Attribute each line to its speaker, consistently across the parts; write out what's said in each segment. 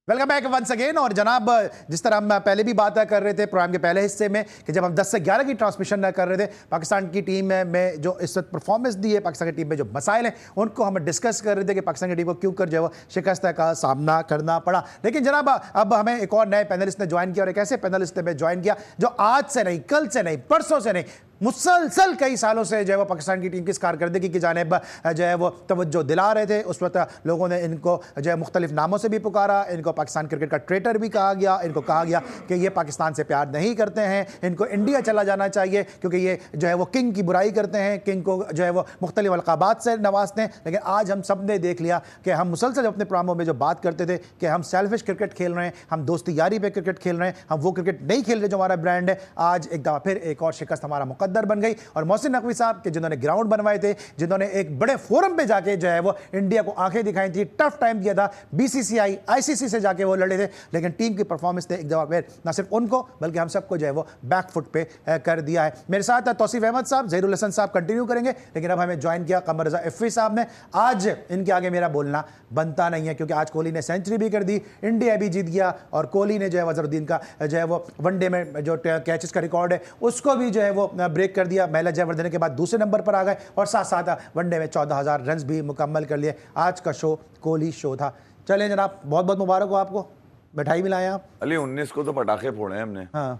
Speaker 1: Welcome back once again. और जनाब, जिस तरह हम पहले भी बात कर रहे थे प्रोग्राम के पहले हिस्से में कि जब हम 10 से 11 की ट्रांसमिशन कर रहे थे, पाकिस्तान की टीम में जो इस वक्त परफॉर्मेंस दी है, पाकिस्तान की टीम में जो मसाइल हैं उनको हम डिस्कस कर रहे थे कि पाकिस्तान की टीम को क्यों कर जो है वो शिकस्त का सामना करना पड़ा। लेकिन जनाब, अब हमें एक और नए पैनलिस्ट ने ज्वाइन किया और एक ऐसे पैनलिस्ट ने ज्वाइन किया जो आज से नहीं, कल से नहीं, परसों से नहीं, मुसलसल कई सालों से जो है वो पाकिस्तान की टीम की कारकर्दगी की जानिब जो है वो तवज्जो दिला रहे थे। उस वक्त लोगों ने इनको जो है मुख्तलिफ नामों से भी पुकारा, इनको पाकिस्तान क्रिकेट का ट्रेटर भी कहा गया, इनको कहा गया कि ये पाकिस्तान से प्यार नहीं करते हैं, इनको इंडिया चला जाना चाहिए क्योंकि ये जो है वो किंग की बुराई करते हैं, किंग को जो है वो मुख्तलिफ अलकाबात से नवाजते हैं। लेकिन आज हम सब ने देख लिया कि हम मुसलसल अपने प्रोग्रामों में जो बात करते थे कि हम सेल्फिश क्रिकेट खेल रहे हैं, हम दोस्ती यारी पे क्रिकेट खेल रहे हैं, हम वो क्रिकेट नहीं खेल रहे जो हमारा ब्रांड है। आज एक दफ़ा फिर एक और शिकस्त हमारा मुकद्दर बन गई। और मोहसिन नकवी साहब के जिन्होंने ग्राउंड बनवाए थे, जिन्होंने एक बड़े फोरम पे जाके जो है वो इंडिया को आंखें दिखाई थी, टफ टाइम दिया था, बीसीसीआई आईसीसी से जाके वो लड़े थे, लेकिन टीम की परफॉर्मेंस ने एक दफा फिर न सिर्फ उनको बल्कि हम सबको जो है वो बैक फुट पे कर दिया है। मेरे साथ तौसीफ अहमद साहब, ज़हीरुल हसन साहब कंटिन्यू करेंगे, लेकिन अब हमें ज्वाइन किया कमर रजा इफ़ी साहब ने। आज इनके आगे मेरा बोलना बनता नहीं है क्योंकि आज कोहली ने सेंचुरी भी कर दी, इंडिया भी जीत गया और कोहली ने जो है अजहरुद्दीन का जो है वो वनडे में जो कैचेस का रिकॉर्ड है उसको भी जो है वो ब्रेक कर दिया। महिला जयवर्धने के बाद दूसरे नंबर पर आ गए और साथ साथ वनडे में 14,000 रन भी मुकम्मल कर लिए। आज का शो कोहली शो था। चलें जनाब, बहुत बहुत मुबारक हो आपको, मिठाई भी लाए आप।
Speaker 2: अली 19 को तो पटाखे फोड़े हैं हमने। हाँ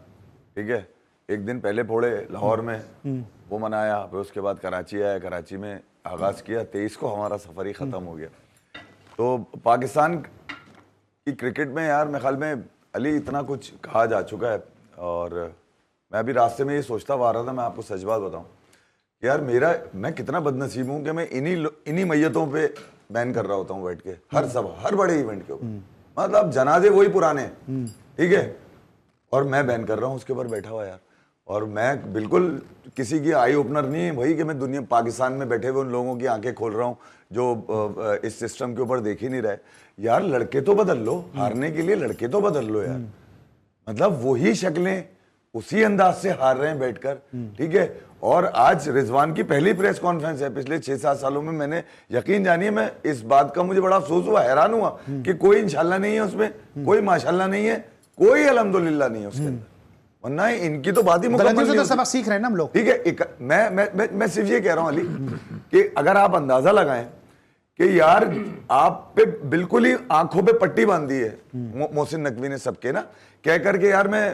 Speaker 2: ठीक है, एक दिन पहले फोड़े लाहौर में, वो मनाया, फिर उसके बाद कराची आया, कराची में आगाज किया, 23 को हमारा सफर ही खत्म हो गया। तो पाकिस्तान की क्रिकेट में यार मेरे ख्याल में अली इतना कुछ कहा जा चुका है। और मैं अभी रास्ते में ये सोचता हुआ आ रहा था, मैं आपको सच बात बताऊं यार, मैं कितना बदनसीब हूं कि मैं इन्हीं मैयतों पे बैन कर रहा होता हूं बैठ के, हर बड़े इवेंट के ऊपर। मतलब जनाजे वही पुराने, ठीक है, और मैं बैन कर रहा हूं उसके ऊपर बैठा हुआ यार। और मैं बिल्कुल किसी की आई ओपनर नहीं है वही कि मैं दुनिया पाकिस्तान में बैठे हुए उन लोगों की आंखें खोल रहा हूँ जो इस सिस्टम के ऊपर देख ही नहीं रहे। यार लड़के तो बदल लो, हारने के लिए लड़के तो बदल लो यार। मतलब वही शक्लें उसी अंदाज से हार रहे हैं बैठकर, ठीक है। और आज रिजवान की पहली प्रेस कॉन्फ्रेंस है पिछले 6-7 सालों में। मैंने यकीन जानिए, मैं इस बात का मुझे बड़ा अफसोस हुआ, हैरान हुआ कि कोई इंशाल्लाह नहीं है उसमें, कोई माशाल्लाह नहीं है, कोई अल्हम्दुलिल्लाह नहीं है उसके अंदर। वरना इनकी तो बात ही मुकम्मल
Speaker 1: तो सबक सीख रहे हैं ना हम लोग,
Speaker 2: ठीक है। मैं सिर्फ ये कह रहा हूं अली कि अगर आप अंदाजा लगाएं कि यार आप पे बिल्कुल ही आंखों पे पट्टी बांधी है मोहसिन नकवी ने सबके ना, कह करके यार मैं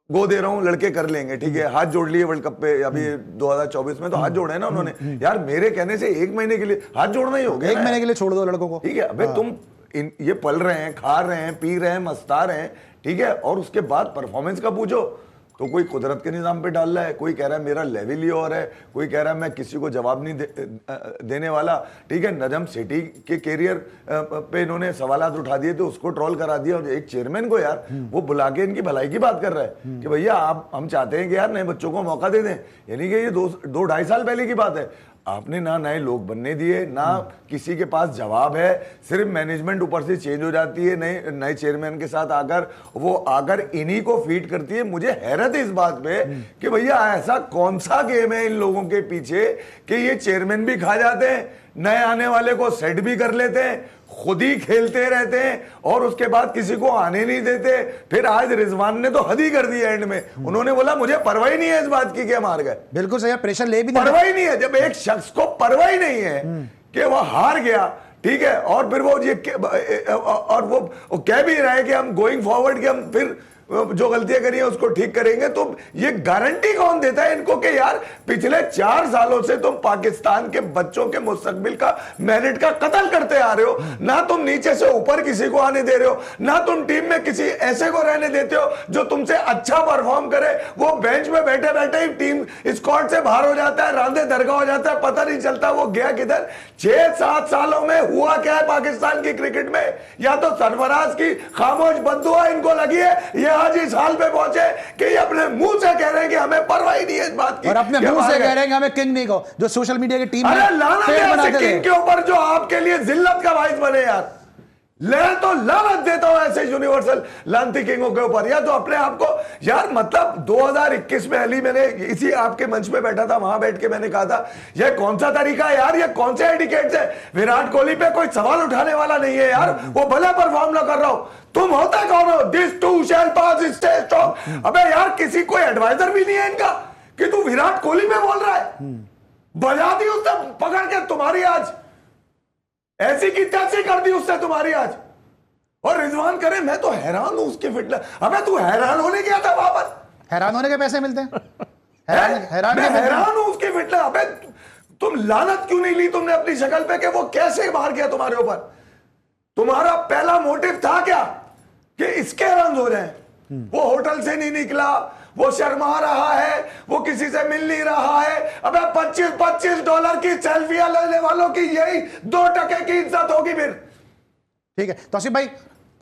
Speaker 2: गो दे रहा हूं, लड़के कर लेंगे, ठीक है। हाथ जोड़ लिए वर्ल्ड कप पे, अभी 2024 में तो हाथ जोड़े ना उन्होंने। यार मेरे कहने से 1 महीने के लिए हाथ जोड़ना ही हो गया,
Speaker 1: 1 महीने के लिए छोड़ दो लड़कों को,
Speaker 2: ठीक है। अबे तुम ये पल रहे हैं, खा रहे हैं, पी रहे हैं, मस्ता रहे हैं, ठीक है, और उसके बाद परफॉर्मेंस का पूछो तो कोई कुदरत के निज़ाम पे डाल रहा है, कोई कह रहा है मेरा लेवल ही और है, कोई कह रहा है मैं किसी को जवाब नहीं देने वाला, ठीक है। नजम सेठी के कैरियर पे इन्होंने सवालात उठा दिए तो उसको ट्रोल करा दिया। और एक चेयरमैन को यार वो बुला के इनकी भलाई की बात कर रहा है कि भैया हम चाहते हैं कि यार नए बच्चों को मौका दे दें, यानी कि ये 2-2.5 साल पहले की बात है। आपने ना नए लोग बनने दिए, ना किसी के पास जवाब है, सिर्फ मैनेजमेंट ऊपर से चेंज हो जाती है नए चेयरमैन के साथ आकर, वो आकर इन्हीं को फीड करती है। मुझे हैरत है इस बात पे कि भैया ऐसा कौन सा गेम है इन लोगों के पीछे कि ये चेयरमैन भी खा जाते हैं, नए आने वाले को सेट भी कर लेते हैं, खुद ही खेलते रहते हैं और उसके बाद किसी को आने नहीं देते। फिर आज रिजवान ने तो हद ही कर दी एंड में, उन्होंने बोला मुझे परवाह ही नहीं है इस बात की कि हम हार गए।
Speaker 1: बिल्कुल सही, प्रेशर ले भी नहीं,
Speaker 2: परवाह ही नहीं है। जब एक शख्स को परवाह ही नहीं है कि वह हार गया, ठीक है, और फिर वो ये और वो कह भी रहा है कि हम गोइंग फॉरवर्ड कि हम फिर जो गलतियां करी है उसको ठीक करेंगे, तो ये गारंटी कौन देता है इनको कि यार पिछले 4 सालों से तुम पाकिस्तान के बच्चों के मुस्तकबिल का, मेरिट का कत्ल करते आ रहे हो। ना तुम नीचे से ऊपर किसी को आने दे रहे हो, ना तुम टीम में किसी ऐसे को रहने देते हो जो तुमसे अच्छा परफॉर्म करे। वो बेंच में बैठे बैठे ही टीम स्क्वाड से बाहर हो जाता है, रांदे दरगाह हो जाता है, पता नहीं चलता वो गया किधर। 6-7 सालों में हुआ क्या है पाकिस्तान की क्रिकेट में? या तो सरफराज की खामोश बद्दुआ इनको लगी है, या आज इस हाल पे पहुंचे कि ये अपने मुंह से कह रहे हैं कि हमें परवाह ही नहीं है इस बात की,
Speaker 1: और अपने मुंह से कह रहे हैं कि हमें किंग नहीं कहो, जो सोशल मीडिया की टीम
Speaker 2: अरे लाना किंग के ऊपर जो आपके लिए जिल्लत का बाइस बने यार, ले तो लानत देता हूं ऐसे यूनिवर्सल लानती किंगों के ऊपर। या तो अपने आप को यार, मतलब 2021 में अली, मैंने इसी आपके मंच पे बैठा था, वहां बैठ के मैंने कहा था ये कौन सा तरीका है यार, ये कौन से एडिकेट्स है, विराट कोहली पे कोई सवाल उठाने वाला नहीं है यार, वो भले परफॉर्म ना कर रहा हो, तुम होता कौन हो, this to shell pass stay strong. अबे यार किसी कोई एडवाइजर भी नहीं है इनका कि तू विराट कोहली में बोल रहा है, बजा दी उसने पकड़ के तुम्हारी, आज ऐसी की तैसी कर दी उससे तुम्हारी आज। और रिजवान करे, मैं तो हैरान हूं उसके फिटनेस। अबे तू हैरान होने गया था वहां पर,
Speaker 1: हैरान होने के पैसे मिलते हैं,
Speaker 2: हैरान हूं उसके फिटनेस। अबे तुम लानत क्यों नहीं ली तुमने अपनी शक्ल पे कि वो कैसे बाहर गया तुम्हारे ऊपर? तुम्हारा पहला मोटिव था क्या कि इसके रन हो जाए? वो होटल से नहीं निकला, वो शर्मा रहा है, वो किसी से मिल नहीं रहा है। अबे $25 की सेल्फियां लेने वालों की यही 2% की इज्जत होगी फिर।
Speaker 1: ठीक है तौसीफ भाई,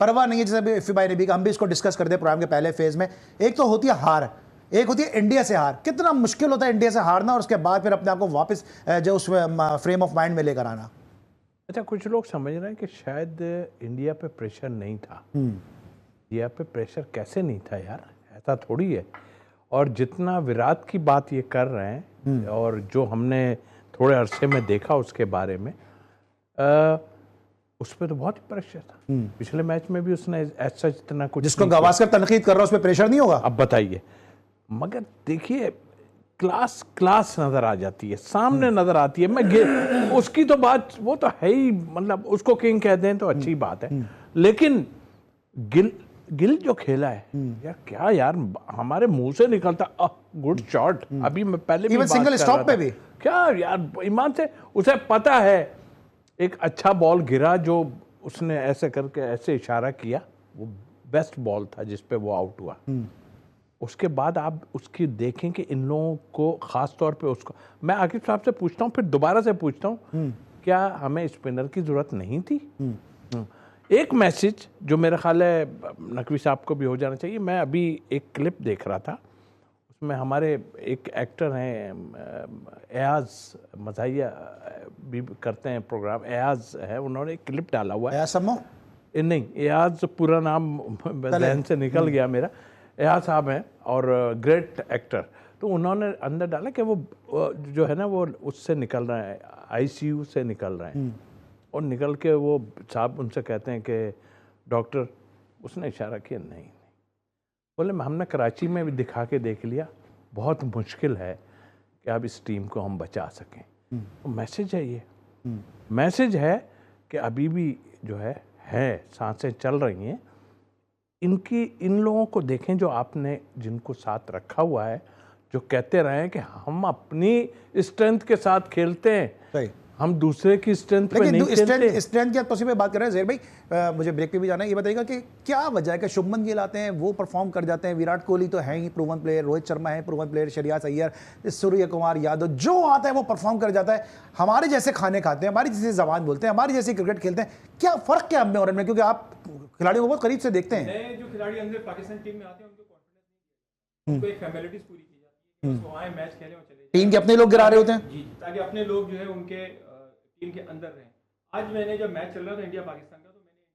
Speaker 1: परवाह नहीं है, जैसे अभी इफ़ी भाई ने भी कहा, हम भी इसको डिस्कस करते हैं प्रोग्राम के पहले फेज में। एक तो होती है हार, एक होती है इंडिया से हार। कितना मुश्किल होता है इंडिया से हारना और उसके बाद फिर अपने आप को वापस जो उस फ्रेम ऑफ माइंड में लेकर आना।
Speaker 3: अच्छा, कुछ लोग समझ रहे हैं कि शायद इंडिया पे प्रेशर नहीं था। इंडिया पे प्रेशर कैसे नहीं था यार, ऐसा थोड़ी है। और जितना विराट की बात ये कर रहे हैं और जो हमने थोड़े अरसे में देखा उसके बारे में, उस पर तो बहुत ही प्रेशर था। पिछले मैच में भी उसने ऐसा इतना कुछ,
Speaker 1: जिसको गावस्कर तनकीद कर रहा है उस पर प्रेशर नहीं होगा।
Speaker 3: अब बताइए, मगर देखिए क्लास नजर आ जाती है, सामने नजर आती है। मैं उसकी तो बात, वो तो है ही, मतलब उसको किंग कह दें तो अच्छी बात है, लेकिन गिल जो खेला है यार, क्या यार, हमारे मुंह से निकलता गुड शॉट। अभी मैं पहले भी
Speaker 1: सिंगल स्टॉप पे भी
Speaker 3: क्या यार, ईमान से उसे पता है एक अच्छा बॉल गिरा जो उसने ऐसे करके ऐसे इशारा किया, वो बेस्ट बॉल था जिस पे वो आउट हुआ। उसके बाद आप उसकी देखें कि इन लोगों को खास तौर पे उसको, मैं आकिब साहब से पूछता हूँ, फिर दोबारा से पूछता हूँ, क्या हमें स्पिनर की जरूरत नहीं थी? एक मैसेज जो मेरा ख्याल है नकवी साहब को भी हो जाना चाहिए। मैं अभी एक क्लिप देख रहा था, उसमें हमारे एक एक्टर हैं एयाज मज़ाहिया भी करते हैं प्रोग्राम, एयाज है, उन्होंने एक क्लिप डाला हुआ है। नहीं, एयाज पूरा नाम जहन से निकल गया मेरा, एयाज साहब हैं और ग्रेट एक्टर। तो उन्होंने अंदर डाला कि वो जो है ना, वो उससे निकल रहे हैं, ICU से निकल रहे हैं, और निकल के वो साहब उनसे कहते हैं कि डॉक्टर, उसने इशारा किया, नहीं, बोले हमने कराची में भी दिखा के देख लिया, बहुत मुश्किल है कि अब इस टीम को हम बचा सकें। तो मैसेज है ये, मैसेज है कि अभी भी जो है सांसें चल रही हैं। इन लोगों को देखें जो आपने जिनको साथ रखा हुआ है, जो कहते रहे कि हम अपनी स्ट्रेंथ के साथ खेलते हैं, हम दूसरे की स्ट्रेंथ पे नहीं खेलते।
Speaker 1: स्ट्रेंथ की तौसीफ पे बात कर रहे हैं ज़हीर भाई, मुझे ब्रेक पे भी जाना है। ये बताइएगा कि क्या वजह है कि शुभमन गिल आते हैं, वो परफॉर्म कर जाते हैं, विराट कोहली तो है ही प्रूवन प्लेयर, रोहित शर्मा है प्रूवन प्लेयर, श्रेयस अय्यर, सूर्य कुमार यादव, जो आता है वो परफॉर्म कर जाता है। हमारे जैसे खाने खाते हैं, हमारी जैसी जबान बोलते हैं, हमारी जैसी क्रिकेट खेलते हैं। क्या फ़र्क क्या हम में और उनमें, क्योंकि आप खिलाड़ियों को बहुत करीब से देखते हैं।
Speaker 4: जो खिलाड़ी अंदर पाकिस्तान टीम में आते हैं उनको कॉन्फिडेंस नहीं, उनको एक फॉर्मेलिटीज पूरी की जाती है, उसको आए मैच खेलें और चले।
Speaker 1: टीम के अपने लोग गिरा रहे होते हैं
Speaker 4: जी, ताकि अपने लोग जो है उनके टीम के अंदर रहें। आज मैंने जब मैच चल रहा था इंडिया पाकिस्तान का, तो मैंने,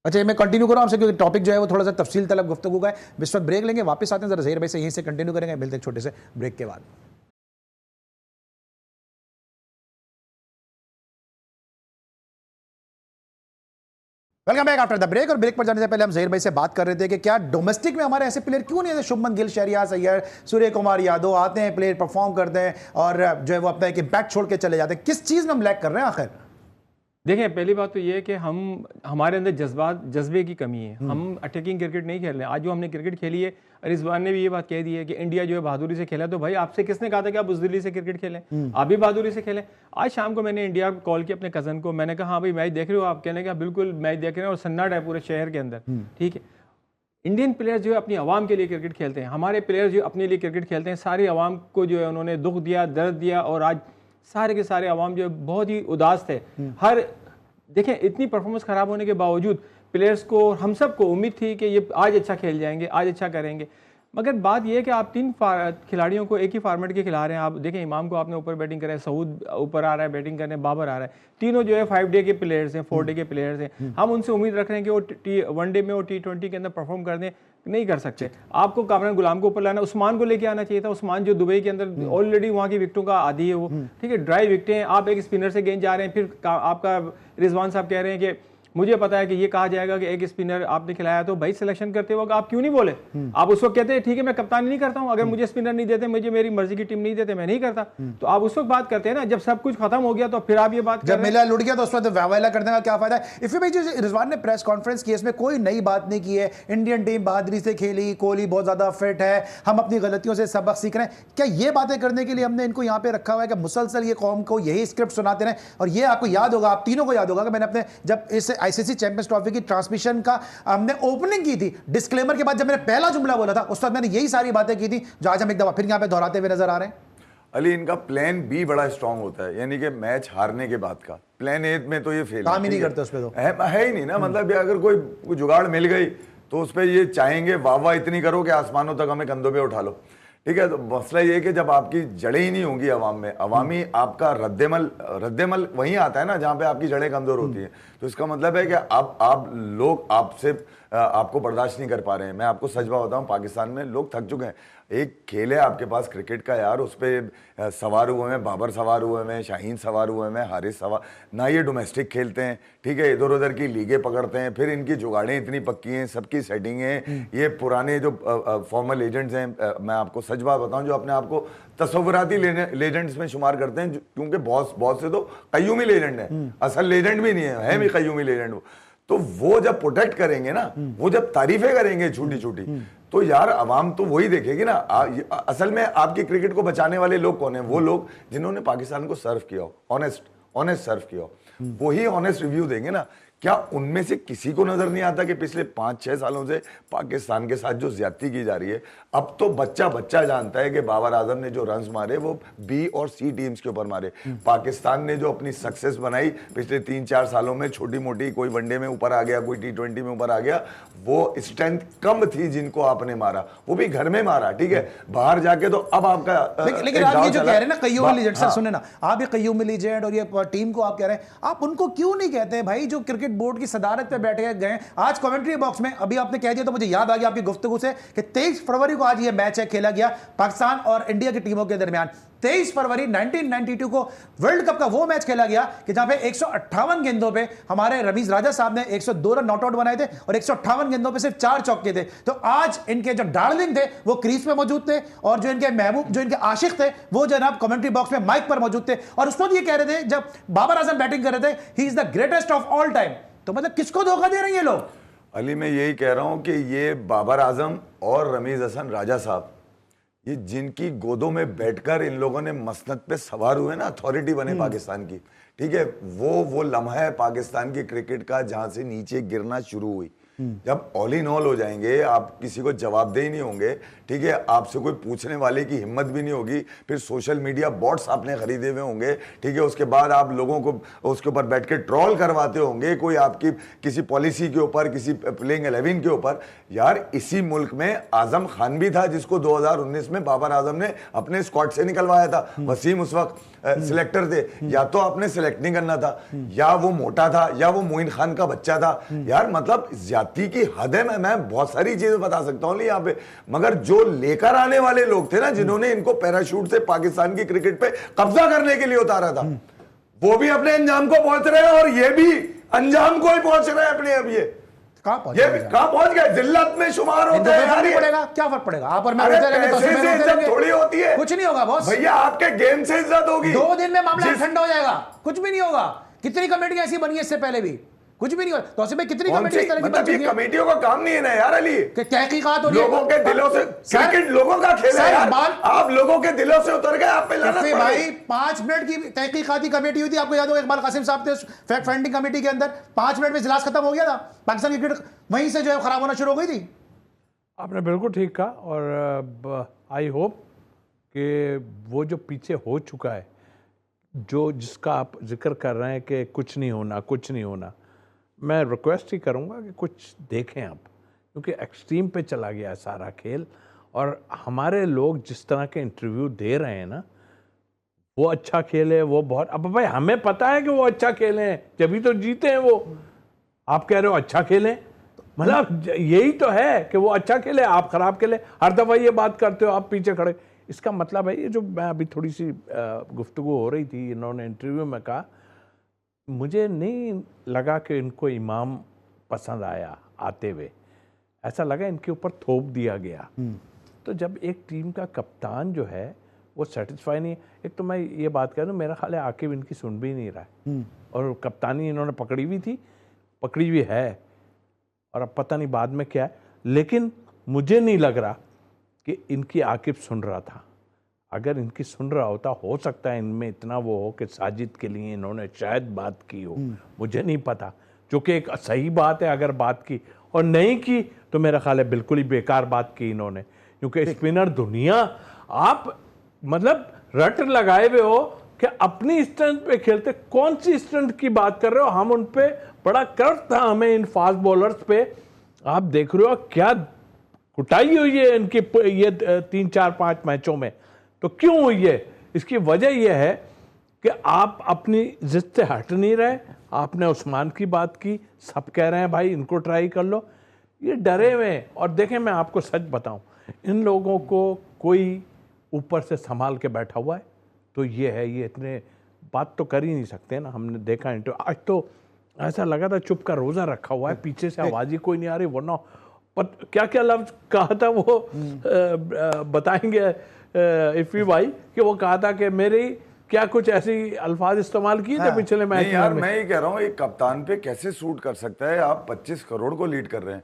Speaker 1: अच्छा मैं कंटिन्यू करूँ आपसे, क्योंकि टॉपिक जो है वो थोड़ा सा तफसील तलब गुफ्तगू का है। इस वक्त ब्रेक लेंगे, वापस आते हैं, जरा ज़हीर भाई से यहीं से कंटिन्यू करेंगे, मिलते हैं छोटे से ब्रेक के बाद। Welcome back after the break. और ब्रेक पर जाने से पहले हम ज़हीर भाई से बात कर रहे थे कि क्या डोमेस्टिक में हमारे ऐसे प्लेयर क्यों नहीं है, शुभमन गिल, श्रेयस अय्यर, सूर्य कुमार यादव आते हैं, प्लेयर परफॉर्म करते हैं और जो है वो अपना एक इम्पैक्ट छोड़ के चले जाते हैं। किस चीज़ में हम लैक कर रहे हैं आखिर?
Speaker 4: देखिए, पहली बात तो ये है कि हमारे अंदर जज्बे की कमी है। हम अटैकिंग क्रिकेट नहीं खेल रहे हैं। आज जो हमने क्रिकेट खेली है, रिजवान ने भी ये बात कह दी है कि इंडिया जो है बहादुरी से खेला। तो भाई आपसे किसने कहा था कि आप बुज़दिली से क्रिकेट खेलें? आप भी बहादुरी से खेलें। आज शाम को मैंने इंडिया को कॉल किया अपने कज़न को, मैंने कहा हाँ भाई मैच देख रहे हो आप? कहने का बिल्कुल मैच देख रहे हैं, और सन्नाटा है पूरे शहर के अंदर। ठीक है, इंडियन प्लेयर्स जो है अपनी आवाम के लिए क्रिकेट खेलते हैं, हमारे प्लेयर्स जो अपने लिए क्रिकेट खेलते हैं। सारी आवाम को जो है उन्होंने दुख दिया, दर्द दिया, और आज सारे के सारे आवाम जो है बहुत ही उदास थे। देखें, इतनी परफॉर्मेंस खराब होने के बावजूद प्लेयर्स को, हम सब को उम्मीद थी कि ये आज अच्छा खेल जाएंगे, आज अच्छा करेंगे, मगर बात यह है कि आप 3 खिलाड़ियों को एक ही फॉर्मेट के खिला रहे हैं। आप देखें, इमाम को आपने ऊपर बैटिंग करा है, सऊद ऊपर आ रहा है बैटिंग करने, बाबर आ रहा है, तीनों जो है 5 डे के प्लेयर्स हैं, 4 डे के प्लेयर्स हैं। हम उनसे उम्मीद रख रहे हैं कि वो 1 डे में और T20 के अंदर परफॉर्म कर दें, नहीं कर सकते। आपको कामरान गुलाम को ऊपर लाना, उस्मान को लेके आना चाहिए था। उस्मान जो दुबई के अंदर ऑलरेडी वहाँ की विकेटों का आदी है वो, ठीक है, ड्राई विकेटें हैं। आप एक स्पिनर से गेंद जा रहे हैं, फिर आपका रिजवान साहब कह रहे हैं कि मुझे पता है कि ये कहा जाएगा कि एक स्पिनर आपने खिलाया, तो भाई सिलेक्शन करते वक्त आप क्यों नहीं बोले? आप उस वक्त कहते हैं ठीक है मैं कप्तानी नहीं करता हूं, अगर मुझे स्पिनर नहीं देते, मुझे मेरी मर्जी की टीम नहीं देते, मैं नहीं करता। तो आप उस वक्त बात करते हैं ना, जब सब कुछ खत्म हो गया तो फिर आप ये बात
Speaker 1: जब मिला लुट गया तो उस वक्त वाहवाही करने का क्या फायदा है? इफी भाई जो रिजवान ने प्रेस कॉन्फ्रेंस की, इसमें कोई नई बात नहीं की है। इंडियन टीम बहादुरी से खेली, कोहली बहुत ज्यादा फिट है, हम अपनी गलतियों से सबक सीख रहे हैं। क्या ये बातें करने के लिए हमने इनको यहाँ पे रखा हुआ है कि मुसलसल ये कौम को यही स्क्रिप्ट सुनाते रहे? और ये आपको याद होगा, आप तीनों को याद होगा कि मैंने अपने जब इस ICC चैंपियंस ट्रॉफी की ट्रांसमिशन का हमने ओपनिंग की थी, डिस्क्लेमर के बाद जब मैंने पहला जुमला बोला था, उस वक्त मैंने यही सारी बातें की थी जो आज हम एक दफा फिर यहां पे दोहराते हुए नजर आ रहे हैं।
Speaker 2: अली, इनका प्लान बी बड़ा स्ट्रांग होता है, यानी कि मैच हारने के बाद का प्लान ए में तो ये फेल
Speaker 1: काम ही नहीं करते उस पे, तो
Speaker 2: है ही नहीं ना। मतलब अगर कोई जुगाड़ मिल गई तो उस पर ये चाहेंगे वाह वाह इतनी करो कि आसमानों तक हमें कंधों पे उठा लो, ठीक है। तो मसला ये कि जब आपकी जड़ें ही नहीं होंगी अवाम में, अवामी आपका रद्देमल वहीं आता है ना जहाँ पे आपकी जड़ें कमजोर होती हैं। तो इसका मतलब है कि आप लोग आपको बर्दाश्त नहीं कर पा रहे हैं। मैं आपको सच बात बताऊं, पाकिस्तान में लोग थक चुके हैं। एक खेल है आपके पास क्रिकेट का यार, उस पर सवार हुए हैं, बाबर सवार हुए हैं, शाहीन सवार हुए हैं, हारिस सवार, ना ये डोमेस्टिक खेलते हैं, ठीक है, इधर उधर की लीगें पकड़ते हैं, फिर इनकी जुगाड़ें इतनी पक्की हैं, सबकी सेटिंग है। ये पुराने जो फॉर्मल एजेंट्स हैं, मैं आपको सच बात बताऊं, जो अपने आप को तस्वुराती लेजेंड्स में शुमार करते हैं, क्योंकि बहुत से तो कय्यूमी लेजेंड है, असल लेजेंड भी नहीं है भी कय्यूमी लेजेंड। तो वो जब प्रोटेक्ट करेंगे ना, वो जब तारीफें करेंगे छोटी छोटी, तो यार अवाम तो वही देखेगी ना। असल में आपकी क्रिकेट को बचाने वाले लोग कौन है? वो लोग जिन्होंने पाकिस्तान को सर्व किया हो, ऑनेस्ट सर्व किया हो, वही ऑनेस्ट रिव्यू देंगे ना। क्या उनमें से किसी को नजर नहीं आता कि पिछले 5-6 सालों से पाकिस्तान के साथ जो ज्यादती की जा रही है? अब तो बच्चा जानता है कि बाबर आजम ने जो रन्स मारे वो B और C टीम्स के ऊपर मारे। पाकिस्तान ने जो अपनी सक्सेस बनाई पिछले 3-4 सालों में, छोटी मोटी, कोई वनडे में ऊपर आ गया, कोई T20 में ऊपर आ गया, वो स्ट्रेंथ कम थी जिनको आपने मारा, वो भी घर में मारा, ठीक है। बाहर जाके तो अब आपका
Speaker 1: लेकिन आप ये जो कह रहे हैं ना कय्यूमी लीजेंड, सर सुने ना, आप ये कय्यूमी लीजेंड और ये टीम को आप कह रहे हैं, आप उनको क्यों नहीं कहते हैं भाई जो क्रिकेट बोर्ड की सदारत पे बैठे गए? आज कमेंट्री बॉक्स में अभी आपने कह दिया तो मुझे याद आ गया आपकी गुफ्तगू से कि 23 फरवरी को आज ये मैच है खेला गया पाकिस्तान और इंडिया की टीमों के दरमियान। 23 फरवरी 1992 को वर्ल्ड कप का वो मैच खेला गया कि जहां पे 158 गेंदों पे हमारे रमीज राजा साहब ने 102 रन नॉट आउट बनाए थे और 158 गेंदों पे सिर्फ 4 चौके थे। तो आज इनके जो डार्लिंग थे वो क्रीज पे मौजूद थे और जो इनके महबूब, जो इनके आशिक थे, वो जनाब कमेंट्री बॉक्स में माइक पर मौजूद थे और उस वक्त ये कह रहे थे जब बाबर आजम बैटिंग कर रहे थे, he is the greatest of all time. तो मतलब किसको धोखा दे रहे हैं ये लोग?
Speaker 2: अली, मैं यही कह रहा हूं कि ये बाबर आजम और रमीज हसन राजा साहब, ये जिनकी गोदों में बैठकर इन लोगों ने मसनद पे सवार हुए ना, अथॉरिटी बने पाकिस्तान की, ठीक है, वो लम्हा है पाकिस्तान की क्रिकेट का जहां से नीचे गिरना शुरू हुई। जब ऑल इन ऑल हो जाएंगे, आप किसी को जवाबदेही नहीं होंगे, ठीक है, आपसे कोई पूछने वाले की हिम्मत भी नहीं होगी, फिर सोशल मीडिया बॉट्स आपने खरीदे हुए होंगे, ठीक है, उसके बाद आप लोगों को उसके ऊपर बैठ के ट्रोल करवाते होंगे, कोई आपकी किसी पॉलिसी के ऊपर, किसी प्लेइंग 11 के ऊपर। यार इसी मुल्क में आजम खान भी था जिसको 2019 में बाबर आजम ने अपने स्क्वाड से निकलवाया था। वसीम उस वक्त सिलेक्टर थे, या तो आपने सिलेक्ट नहीं करना था, या वो मोटा था, या वो मोइन खान का बच्चा था। यार मतलब ज्यादती की हद है। मैं बहुत सारी चीजें बता सकता हूँ यहाँ पे, मगर जो लेकर आने वाले लोग थे ना, जिन्होंने इनको पैराशूट से पाकिस्तान की क्रिकेट पे कब्जा करने के लिए उतारा था, वो भी अपने अंजाम को पहुंच रहे हैं और ये भी अंजाम को ही पहुंच रहे हैं अपने। अब ये कहां पहुंच गए? जिल्लत में शुमार होते हैं।
Speaker 1: पड़ेगा, क्या फर्क पड़ेगा? आप और मैं
Speaker 2: इज्जत थोड़ी होती है,
Speaker 1: कुछ नहीं होगा बॉस
Speaker 2: भैया, आपके गेम से इज्जत होगी।
Speaker 1: 2 दिन में मामला ठंडा हो जाएगा, कुछ भी नहीं होगा। कितनी कमेटी ऐसी बनी है इससे पहले भी, कुछ भी नहीं हुआ। तो असली में कितनी कमेटी इस तरह की बन चुकी है?
Speaker 2: कमेटियों का काम नहीं है ना यार अली,
Speaker 1: कि तहकीकात हो रही है,
Speaker 2: लोगों के दिलों से। क्रिकेट लोगों का खेल है यार, आप लोगों के दिलों से उतर गए, आप पे लानत पड़ी।
Speaker 1: भाई 5 मिनट की तहकीकाती कमेटी हुई थी, आपको याद होगा इकबाल कासिम साहब थे फैक्ट फाइंडिंग कमेटी के अंदर, 5 मिनट में इजलास खत्म हो गया था। पाकिस्तान की क्रिकेट वहीं से जो है खराब होना शुरू हो गई थी।
Speaker 3: आपने बिल्कुल ठीक कहा, और आई होप कि वो जो पीछे हो चुका है, जो जिसका आप जिक्र कर रहे हैं कि कुछ नहीं होना, मैं रिक्वेस्ट ही करूंगा कि कुछ देखें आप, क्योंकि एक्सट्रीम पे चला गया है सारा खेल और हमारे लोग जिस तरह के इंटरव्यू दे रहे हैं ना, वो अच्छा खेले, वो बहुत, अब भाई हमें पता है कि वो अच्छा खेले हैं, जब तो जीते हैं वो। आप कह रहे हो अच्छा खेले, मतलब यही तो है कि वो अच्छा खेले, आप खराब खेले। हर दफा ये बात करते हो आप पीछे खड़े। इसका मतलब है ये जो मैं अभी थोड़ी सी गुफ्तगू हो रही थी, इन्होंने इंटरव्यू में कहा, मुझे नहीं लगा कि इनको इमाम पसंद आया आते हुए, ऐसा लगा इनके ऊपर थोप दिया गया। तो जब एक टीम का कप्तान जो है वो सेटिस्फाई नहीं, एक तो मैं ये बात कह रहा हूँ, मेरा ख्याल है आकिब इनकी सुन भी नहीं रहा है, और कप्तानी इन्होंने पकड़ी हुई थी, पकड़ी हुई है, और अब पता नहीं बाद में क्या है। लेकिन मुझे नहीं लग रहा कि इनकी आकिब सुन रहा था। अगर इनकी सुन रहा होता, हो सकता है इनमें इतना वो हो कि साजिद के लिए इन्होंने शायद बात की हो, मुझे नहीं पता, जो कि एक सही बात है अगर बात की, और नहीं की तो मेरा ख्याल है बिल्कुल ही बेकार बात की इन्होंने। क्योंकि स्पिनर दुनिया, आप मतलब रट लगाए हुए हो कि अपनी स्ट्रेंथ पे खेलते, कौन सी स्ट्रेंथ की बात कर रहे हो? हम उन पे बड़ा कर्व था हमें इन फास्ट बॉलर्स पे। आप देख रहे हो क्या कुटाई हुई है इनकी ये 3 4 5 मैचों में। तो क्यों हुई है? इसकी वजह यह है कि आप अपनी जिद से हट नहीं रहे। आपने उस्मान की बात की, सब कह रहे हैं भाई इनको ट्राई कर लो, ये डरे हुए हैं। और देखें मैं आपको सच बताऊं, इन लोगों को कोई ऊपर से संभाल के बैठा हुआ है तो ये है, ये इतने बात तो कर ही नहीं सकते ना। हमने देखा इंटरव्यू, आज तो ऐसा लगा था चुप का रोजा रखा हुआ है, पीछे से आवाज ही कोई नहीं आ रही, वरना क्या क्या लफ्ज कहा था वो बताएंगे इफ़ी भाई, कि वो कहा था कि मेरी क्या कुछ ऐसी अल्फाज इस्तेमाल किए थे पिछले मैच में।
Speaker 2: यार मैं ये कह रहा हूँ, एक कप्तान पे कैसे सूट कर सकता है? आप 25 करोड़ को लीड कर रहे हैं,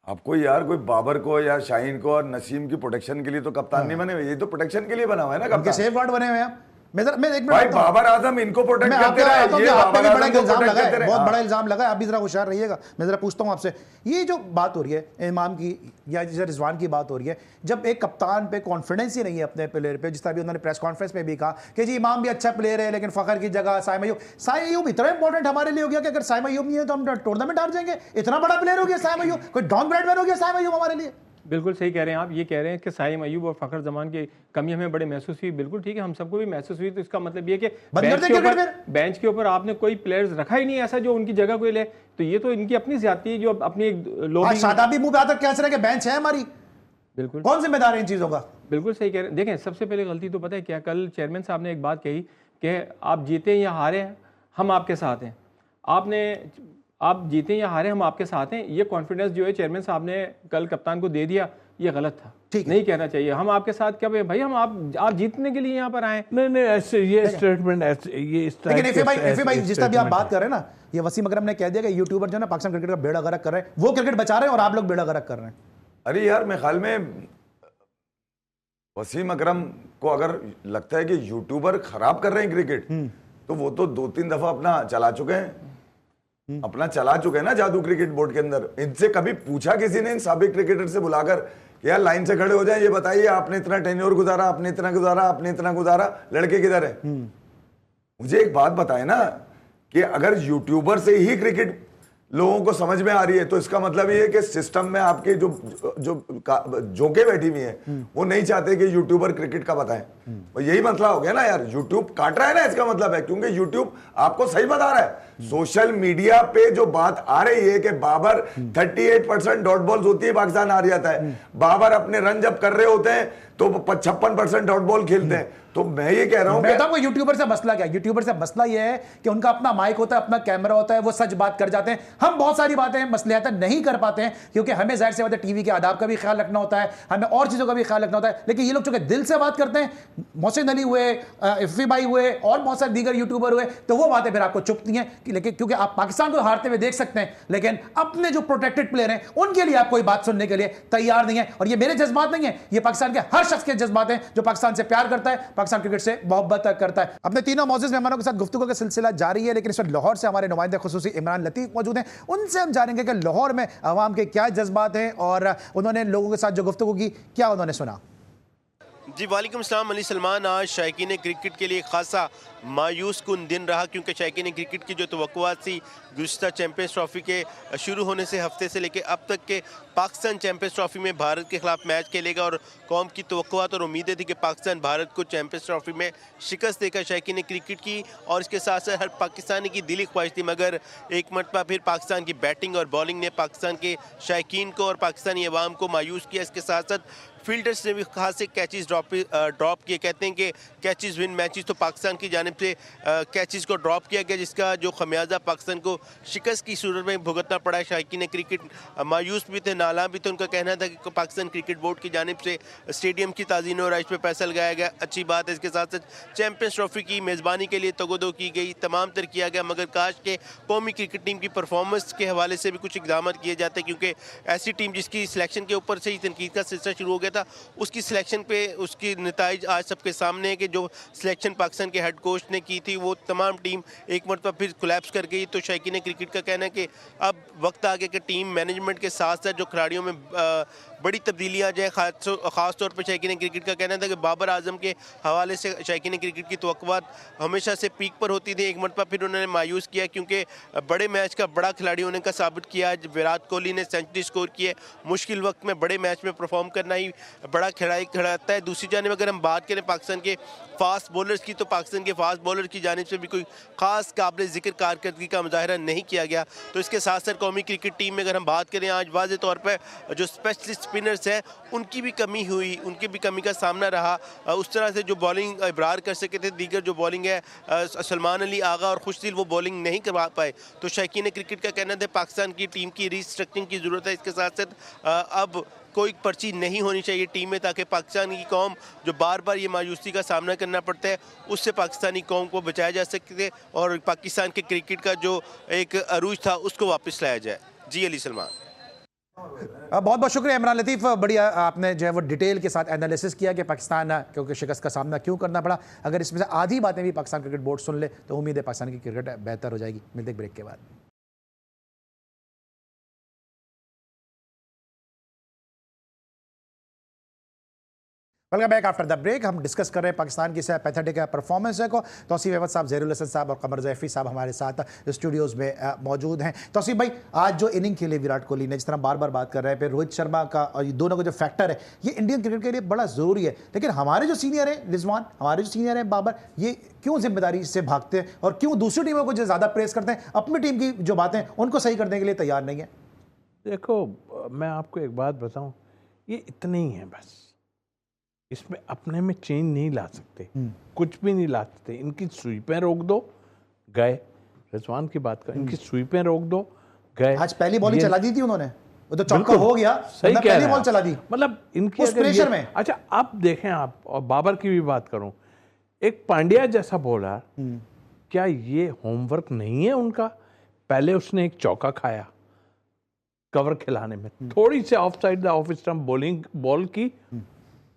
Speaker 2: आपको यार कोई बाबर को या शाहीन को और नसीम की प्रोटेक्शन के लिए तो कप्तान नहीं बने हुए, ये तो प्रोटेक्शन के लिए बना हुआ है ना कप्तान।
Speaker 1: सेफ गार्ड बने हुए हैं। मैं एक मिनट
Speaker 2: भाई बाबर आजम इनको प्रोटेक्ट करते रहे, ये
Speaker 1: आपने भी
Speaker 2: बाबर
Speaker 1: बड़ा
Speaker 2: आजम को
Speaker 1: इल्जाम
Speaker 2: protect
Speaker 1: लगा
Speaker 2: करते
Speaker 1: है,
Speaker 2: रहे।
Speaker 1: बहुत
Speaker 2: हाँ।
Speaker 1: बड़ा इल्जाम लगा है। आप भी जरा होशियार रहिएगा। मैं जरा पूछता हूं आपसे, ये जो बात हो रही है इमाम की या जैसे रिजवान की बात हो रही है, जब एक कप्तान पे कॉन्फिडेंस ही नहीं है अपने प्लेयर पे, जिस तरह भी उन्होंने प्रेस कॉन्फ्रेंस में भी कहा कि जी इमाम भी अच्छा प्लेयर है लेकिन फखर की जगह साइम अय्यूब इतना इंपॉर्टेंट हमारे लिए हो गया कि अगर साइम अय्यूब नहीं है तो हम टूर्नामेंट हार जाएंगे। इतना बड़ा प्लेयर हो गया साइम अय्यूब, कोई डॉन ब्रैडमैन हो गया साइम अय्यूब हमारे लिए।
Speaker 4: बिल्कुल सही कह रहे हैं आप। ये कह रहे हैं कि साइम अय्यूब और फखर जमान की कमी हमें बड़े महसूस हुई। बिल्कुल ठीक है, हम सबको भी महसूस हुई। तो इसका मतलब ये कि बेंच के ऊपर आपने कोई प्लेयर्स रखा ही नहीं ऐसा जो उनकी जगह कोई ले, तो ये तो इनकी अपनी ज्यादती है जो अपनी लोग
Speaker 1: शादाबी मुंह पे आता कह रहे कि बेंच है हमारी। बिल्कुल, कौन जिम्मेदार है इन चीजों का?
Speaker 4: बिल्कुल सही कह रहे हैं। देखें, सबसे पहले गलती तो पता है क्या, कल चेयरमैन साहब ने एक बात कही कि आप जीते या हारे हम आपके साथ हैं। आप जीते या हारे हम आपके साथ हैं, ये कॉन्फिडेंस जो है चेयरमैन साहब ने कल कप्तान को दे दिया, ये गलत था। नहीं कहना चाहिए हम आपके साथ, क्या भाई हम आप जीतने के लिए यहाँ पर आए।
Speaker 3: नहीं ऐसे ये स्टेटमेंट ऐसे ये इस
Speaker 1: लेकिन इफ़ी भाई जिस तरह भी आप बात कर रहे हैं ना, ये वसीम अकरम ने कह दिया कि यूट्यूबर जो है ना पाकिस्तान क्रिकेट का बेड़ा गर्क कर रहे हैं, वो क्रिकेट बचा रहे हैं और आप लोग बेड़ा गर्क कर रहे हैं।
Speaker 2: अरे यार मेरे ख्याल में वसीम अकरम को अगर लगता है कि यूट्यूबर खराब कर रहे हैं क्रिकेट, तो वो तो 2-3 दफा अपना चला चुके हैं ना जादू क्रिकेट बोर्ड के अंदर। इनसे कभी पूछा किसी ने इन साबिक क्रिकेटर से बुलाकर यार लाइन से खड़े हो जाए, ये बताइए आपने इतना टेन्योर गुजारा, आपने इतना गुजारा, लड़के किधर है? मुझे एक बात बताए ना कि अगर यूट्यूबर से ही क्रिकेट लोगों को समझ में आ रही है तो इसका मतलब ये है कि सिस्टम में आपके जोके बैठी हुई है वो नहीं चाहते कि यूट्यूबर क्रिकेट का बताएं। और ययही मसला हो गया ना यार, यूट्यूब काट रहा है ना, इसका मतलब है क्योंकि यूट्यूब आपको सही बता रहा है। सोशल मीडिया पे जो बात आ रही है कि बाबर 38% डॉट बॉल्स होती है पाकिस्तान हार जाता है, बाबर अपने रन जब कर रहे होते हैं तो 56% डॉट बॉल खेलते हैं। तो मैं ये कह रहा हूं
Speaker 1: कि यूट्यूबर से मसला क्या है? यूट्यूबर से मसला ये है कि उनका अपना माइक होता है, अपना कैमरा होता है, वो सच बात कर जाते हैं। हम बहुत सारी बातें मसलियात नहीं कर पाते हैं क्योंकि हमें जाहिर से बात है टीवी के आदाब का भी ख्याल रखना होता है, हमें और चीजों का भी ख्याल रखना होता है। लेकिन ये लोग चूंकि दिल से बात करते हैं, मोहसिन अली हुए, इफ़ी भाई हुए और बहुत सारे दीगर यूट्यूबर हुए, तो वो बातें फिर आपको चुभती हैं। लेकिन क्योंकि आप पाकिस्तान को हारते हुए देख सकते हैं, लेकिन अपने जो प्रोटेक्टेड प्लेयर हैं उनके लिए आप कोई बात सुनने के लिए तैयार नहीं है। और ये मेरे जज्बात नहीं है, ये पाकिस्तान के हर शख्स के जज्बात हैं जो पाकिस्तान से प्यार करता है, पाकिस्तान क्रिकेट से मोहब्बत करता है। अपने तीनों मौजूद मेहमानों के साथ गुफ्तगू का सिलसिला जारी है, लेकिन इस वक्त लाहौर से हमारे नुमाइंदे खुसूसी इमरान लतीफ मौजूद हैं। उनसे हम जानेंगे कि लाहौर में अवाम के क्या जज्बात हैं और उन्होंने लोगों के साथ जो गुफ्तगू की क्या उन्होंने सुना।
Speaker 5: जी वालेकुम सलाम। अली सलमान। आज शायकीन क्रिकेट के लिए खासा मायूस कुन दिन रहा, क्योंकि शायकीन क्रिकेट की जो तवक्कुआत थी गुज़िश्ता चैंपियंस ट्रॉफी के शुरू होने से हफ्ते से लेकर अब तक के पाकिस्तान चैंपियंस ट्रॉफी में भारत के खिलाफ मैच खेलेगा और कौम की तवक्कुआत और उम्मीदें थी कि पाकिस्तान भारत को चैंपियंस ट्रॉफी में शिकस्त देगा शायकीन क्रिकेट की, और इसके साथ साथ हर पाकिस्तानी की दिली ख्वाहिश थी, मगर एक मरतबा फिर पाकिस्तान की बैटिंग और बॉलिंग ने पाकिस्तान के शायकीन को और पाकिस्तानी अवाम को मायूस किया। इसके साथ साथ फील्डर्स ने भी खास कैचेस ड्रॉप किए। कहते हैं कि कैचेस विन मैचेस, तो पाकिस्तान की जानिब से कैचेस को ड्रॉप किया गया, जिसका जो खमियाजा पाकिस्तान को शिकस्त की सूरत में भुगतना पड़ा है। शायकीन क्रिकेट मायूस भी थे, नाला भी थे। उनका कहना था कि पाकिस्तान क्रिकेट बोर्ड की जानिब से स्टेडियम की ताज़ीन और इस पर पैसा लगाया गया, अच्छी बात है। इसके साथ साथ चैंपियंस ट्रॉफी की मेज़बानी के लिए तगोदो की गई, तमाम तर किया गया, मगर काश के कौमी क्रिकेट टीम की परफॉर्मेंस के हवाले से भी कुछ इकदाम किए जाते, क्योंकि ऐसी टीम जिसकी सिलेक्शन के ऊपर से ही तनकीद का सिलसिला शुरू हो गया था, उसकी सिलेक्शन पे उसकी नताइज आज सबके सामने है कि जो सिलेक्शन पाकिस्तान के हेड कोच ने की थी वो तमाम टीम एक मरतबा फिर कोलैप्स कर गई। तो शायकीन क्रिकेट का कहना है कि अब वक्त आ गया कि टीम मैनेजमेंट के साथ साथ जो खिलाड़ियों में बड़ी तब्दीलियाँ आ जाए। ख़ास तौर पर शायकीन क्रिकेट का कहना था कि बाबर आजम के हवाले से शायकीन क्रिकेट की तवक्कुआत हमेशा से पीक पर होती थी, एक मरतबा फिर उन्होंने मायूस किया, क्योंकि बड़े मैच का बड़ा खिलाड़ी होने का साबित किया। विराट कोहली ने सेंचुरी स्कोर की है, मुश्किल वक्त में बड़े मैच में परफॉर्म करना ही बड़ा खिलाड़ी खिलाता है। दूसरी जानिब अगर हम बात करें पाकिस्तान के फास्ट बॉलर्स की, तो पाकिस्तान के फास्ट बॉलर की जानिब से भी कोई खास काबिल जिक्र कारकर्दगी का मुजाहरा नहीं किया गया। तो इसके साथ साथ कौमी क्रिकेट टीम में अगर हम बात करें, आज वाज़े तौर पर जो स्पेशलिस्ट स्पिनर्स हैं उनकी भी कमी हुई, उनकी भी कमी का सामना रहा। उस तरह से जो बॉलिंग इब्रार कर सके थे, दीगर जो बॉलिंग है सलमान अली आगा और खुशदिल, वो बॉलिंग नहीं करवा पाए। तो शायकीन क्रिकेट का कहना था पाकिस्तान की टीम की रीस्ट्रक्चरिंग की ज़रूरत है। इसके साथ साथ अब कोई पर्ची नहीं होनी चाहिए टीम में, ताकि पाकिस्तान की कौम जो बार बार ये मायूसी का सामना करना पड़ता है उससे पाकिस्तानी कौम को बचाया जा सके और पाकिस्तान के क्रिकेट का जो एक अरूज था उसको वापस लाया जाए। जी अली सलमान।
Speaker 1: बहुत बहुत शुक्रिया इमरान लतीफ़, बढ़िया आपने जो है वो डिटेल के साथ एनालिसिस किया कि पाकिस्तान क्योंकि शिकस्त का सामना क्यों करना पड़ा। अगर इसमें से आधी बातें भी पाकिस्तान क्रिकेट बोर्ड सुन ले तो उम्मीद है पाकिस्तान की क्रिकेट बेहतर हो जाएगी। मिलते ब्रेक के बाद। Welcome back after the break. हम डिस्कस कर रहे हैं पाकिस्तान की पैथेटिक परफॉर्मेंस को। तौसीफ अहमद साहब, ज़हीरुल हसन साहब और कमर ज़ैफ़ी साहब हमारे साथ स्टूडियोज़ में मौजूद हैं। तौसीफ भाई, आज जो इनिंग खेली विराट कोहली ने, जिस तरह बार बार बात कर रहे हैं, फिर रोहित शर्मा का और ये दोनों का जो फैक्टर है ये इंडियन क्रिकेट के लिए बड़ा ज़रूरी है, लेकिन हमारे जो सीनियर हैं रिजवान, हमारे जो सीनियर हैं बाबर, ये क्यों जिम्मेदारी से भागते हैं और क्यों दूसरी टीमों को जो ज़्यादा प्रेस करते हैं, अपनी टीम की जो बातें उनको सही करने के लिए तैयार नहीं है?
Speaker 3: देखो, मैं आपको एक बात बताऊं, ये इतने ही हैं बस, इसमें अपने में चेंज नहीं ला सकते, कुछ भी नहीं ला सकते। इनकी स्वीपें रोक दो, गए। रिजवान की बात कर, इनकी स्वीपें रोक दो, गए।
Speaker 1: आज पहली बॉलिंग चला दी थी उन्होंने, वो तो चौका हो गया,
Speaker 3: सही कह
Speaker 1: पहली बॉल चला दी,
Speaker 3: मतलब इनकी
Speaker 1: उस प्रेशर में।
Speaker 3: अच्छा, अब देखें आप, और बाबर की भी बात करूं, एक पांड्या जैसा बॉलर, क्या ये होमवर्क नहीं है उनका? पहले उसने एक चौका खाया कवर खिलाने में, थोड़ी सी off side of stump bowling ball की,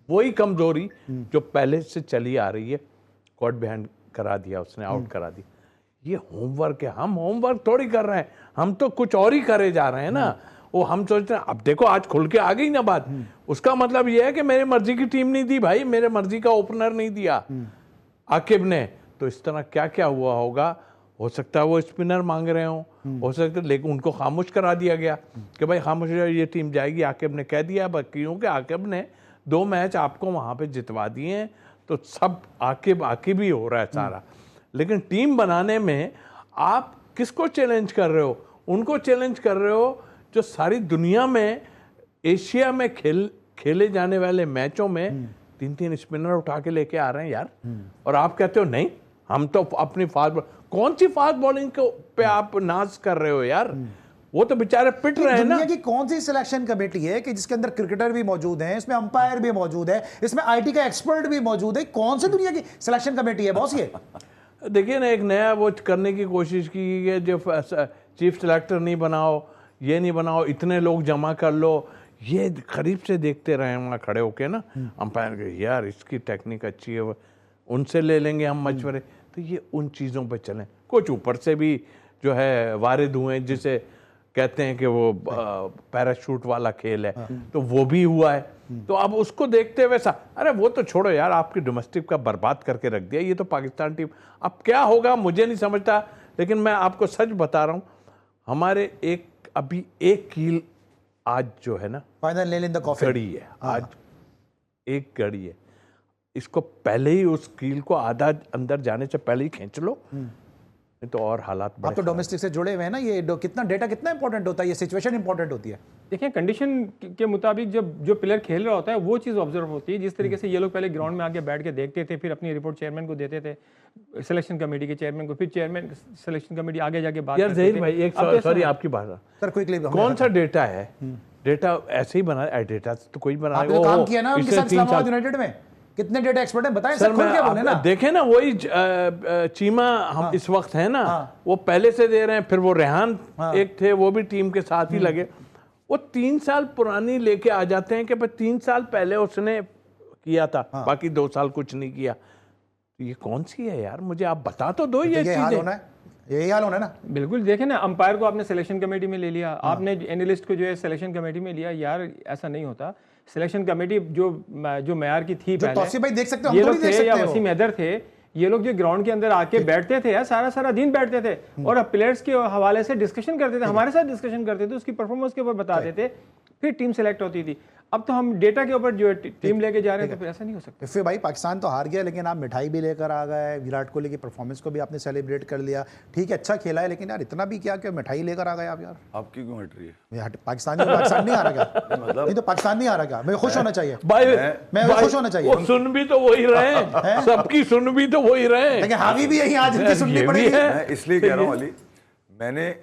Speaker 3: वही कमजोरी जो पहले से चली आ रही है, कॉट बिहाइंड करा दिया उसने, आउट करा दिया। ये होमवर्क है, हम होमवर्क थोड़ी कर रहे हैं, हम तो कुछ और ही करे जा रहे हैं ना। वो हम सोचते हैं, अब देखो आज खुल के आ गई ना बात, उसका मतलब ये है कि मेरे मर्जी की टीम नहीं दी भाई, मेरे मर्जी का ओपनर नहीं दिया आकिब ने। तो इस तरह क्या क्या हुआ होगा, हो सकता है वो स्पिनर मांग रहे हो सकता है, लेकिन उनको खामोश करा दिया गया कि भाई खामोश हो जाओ, ये टीम जाएगी। आकिब ने कह दिया, बाकियों के आकिब ने 2 मैच आपको वहां पे जितवा दिए हैं, तो सब आकिब ही हो रहा है सारा। लेकिन टीम बनाने में आप किसको चैलेंज कर रहे हो? उनको चैलेंज कर रहे हो जो सारी दुनिया में, एशिया में खेले जाने वाले मैचों में 3-3 स्पिनर उठा के लेके आ रहे हैं यार, और आप कहते हो नहीं हम तो अपनी कौन सी फास्ट बॉलिंग पे आप नाज कर रहे हो यार? वो तो बेचारे पिट रहे हैं ना।
Speaker 1: दुनिया की कौन सी सिलेक्शन कमेटी है कि जिसके अंदर क्रिकेटर भी मौजूद हैं, इसमें अंपायर भी मौजूद है, इसमें आईटी का एक्सपर्ट भी मौजूद है? कौन सी दुनिया की सिलेक्शन कमेटी है बॉस ये?
Speaker 3: देखिए ना, एक नया वो करने की कोशिश की है, जो चीफ सिलेक्टर नहीं बनाओ, ये नहीं बनाओ, इतने लोग जमा कर लो, ये करीब से देखते रहे वहाँ खड़े होके ना अंपायर के, यार इसकी टेक्निक अच्छी है, उनसे ले लेंगे हम मशवरे। तो ये उन चीज़ों पे चलें। कुछ ऊपर से भी जो है वारिद हुए, जिसे कहते हैं कि वो पैराशूट वाला खेल है, तो वो भी हुआ है। तो अब उसको देखते हुए अरे वो तो छोड़ो यार, आपकी डोमेस्टिक का बर्बाद करके रख दिया, ये तो पाकिस्तान टीम। अब क्या होगा मुझे नहीं समझता, लेकिन मैं आपको सच बता रहा हूँ, हमारे अभी एक कील आज जो है ना
Speaker 1: final nail in the coffin
Speaker 3: गड़ी है, आज एक गड़ी है, इसको पहले ही उस कील को आधा अंदर जाने से पहले ही खींच लो, नहीं तो और हालात
Speaker 1: आप तो डोमेस्टिक से जुड़े हुए हैं ना, ये कितना डेटा कितना इंपॉर्टेंट होता है, ये सिचुएशन इंपॉर्टेंट होती है।
Speaker 4: देखिए कंडीशन के मुताबिक जब जो प्लेयर खेल रहा होता है वो चीज़ ऑब्जर्व होती है। जिस तरीके से ये लोग पहले ग्राउंड में आके बैठ के देखते थे, फिर अपनी रिपोर्ट चेयरमैन को देते थे, सिलेक्शन कमेटी के चेयरमैन को, फिर चेयरमैन सिलेक्शन कमेटी आगे जाके बात
Speaker 3: यार ज़हीर भाई एक सॉरी आपकी बात
Speaker 1: सर क्विकली
Speaker 3: कौन सा डेटा है? डेटा ऐसे ही बना, डेटा तो कोई बना,
Speaker 1: आपने तो काम किया ना उनके साथ इस्लामाबाद यूनाइटेड में, कितने डेटा एक्सपर्ट हैं बताएं सर, खुल के बोले ना।
Speaker 3: देखें ना वही चीमा हम इस वक्त है ना, वो पहले से दे रहे हैं, फिर वो रेहान एक थे वो भी टीम के साथ ही लगे, वो 3 साल पुरानी लेके आ जाते हैं कि भाई 3 साल पहले उसने किया था, बाकी 2 साल कुछ नहीं किया। तो ये कौन सी है यार, मुझे आप बता तो दो ये चीजें।
Speaker 1: यही हाल होना है ना।
Speaker 4: बिल्कुल, देखें ना, अंपायर को आपने सिलेक्शन कमेटी में ले लिया, आपने एनालिस्ट को जो है सिलेक्शन कमेटी में लिया, यार ऐसा नहीं होता। सिलेक्शन कमेटी जो मेयार की थी पहले,
Speaker 1: तौसीफ भाई देख सकते हो,
Speaker 4: ये
Speaker 1: हम
Speaker 4: लोग
Speaker 1: थोड़ी देख
Speaker 4: थे या
Speaker 1: सकते
Speaker 4: वसीम हैदर थे, ये लोग जो ग्राउंड के अंदर आके बैठते थे यार, सारा सारा दिन बैठते थे और प्लेयर्स के हवाले से डिस्कशन करते थे, हमारे साथ डिस्कशन करते थे, उसकी परफॉर्मेंस के ऊपर बताते थे, फिर टीम सेलेक्ट होती थी। अब तो हम डेटा के ऊपर जो टीम लेके जा रहे हैं, तो फिर ऐसा नहीं हो सकता।
Speaker 1: फिर भाई पाकिस्तान तो हार गया, लेकिन आप मिठाई भी लेकर आ गए, विराट कोहली की परफॉर्मेंस को भी आपने सेलिब्रेट कर लिया, ठीक है अच्छा खेला है, लेकिन यार इतना भी क्या कि मिठाई लेकर आ गए आप यार।
Speaker 2: आपकी क्यों हट रही है?
Speaker 1: पाकिस्तान नहीं हारा क्या?
Speaker 2: मतलब
Speaker 1: नहीं तो पाकिस्तान नहीं हारा क्या? मैं खुश होना चाहिए
Speaker 3: भाई,
Speaker 1: मैं खुश होना चाहिए।
Speaker 3: सुन भी तो वही रहे, सबकी सुन भी तो वही रहे,
Speaker 1: लेकिन हावी भी यही आज इनकी सुननी पड़ेगी।
Speaker 2: मैं इसलिए कह रहा हूँ अली, मैंने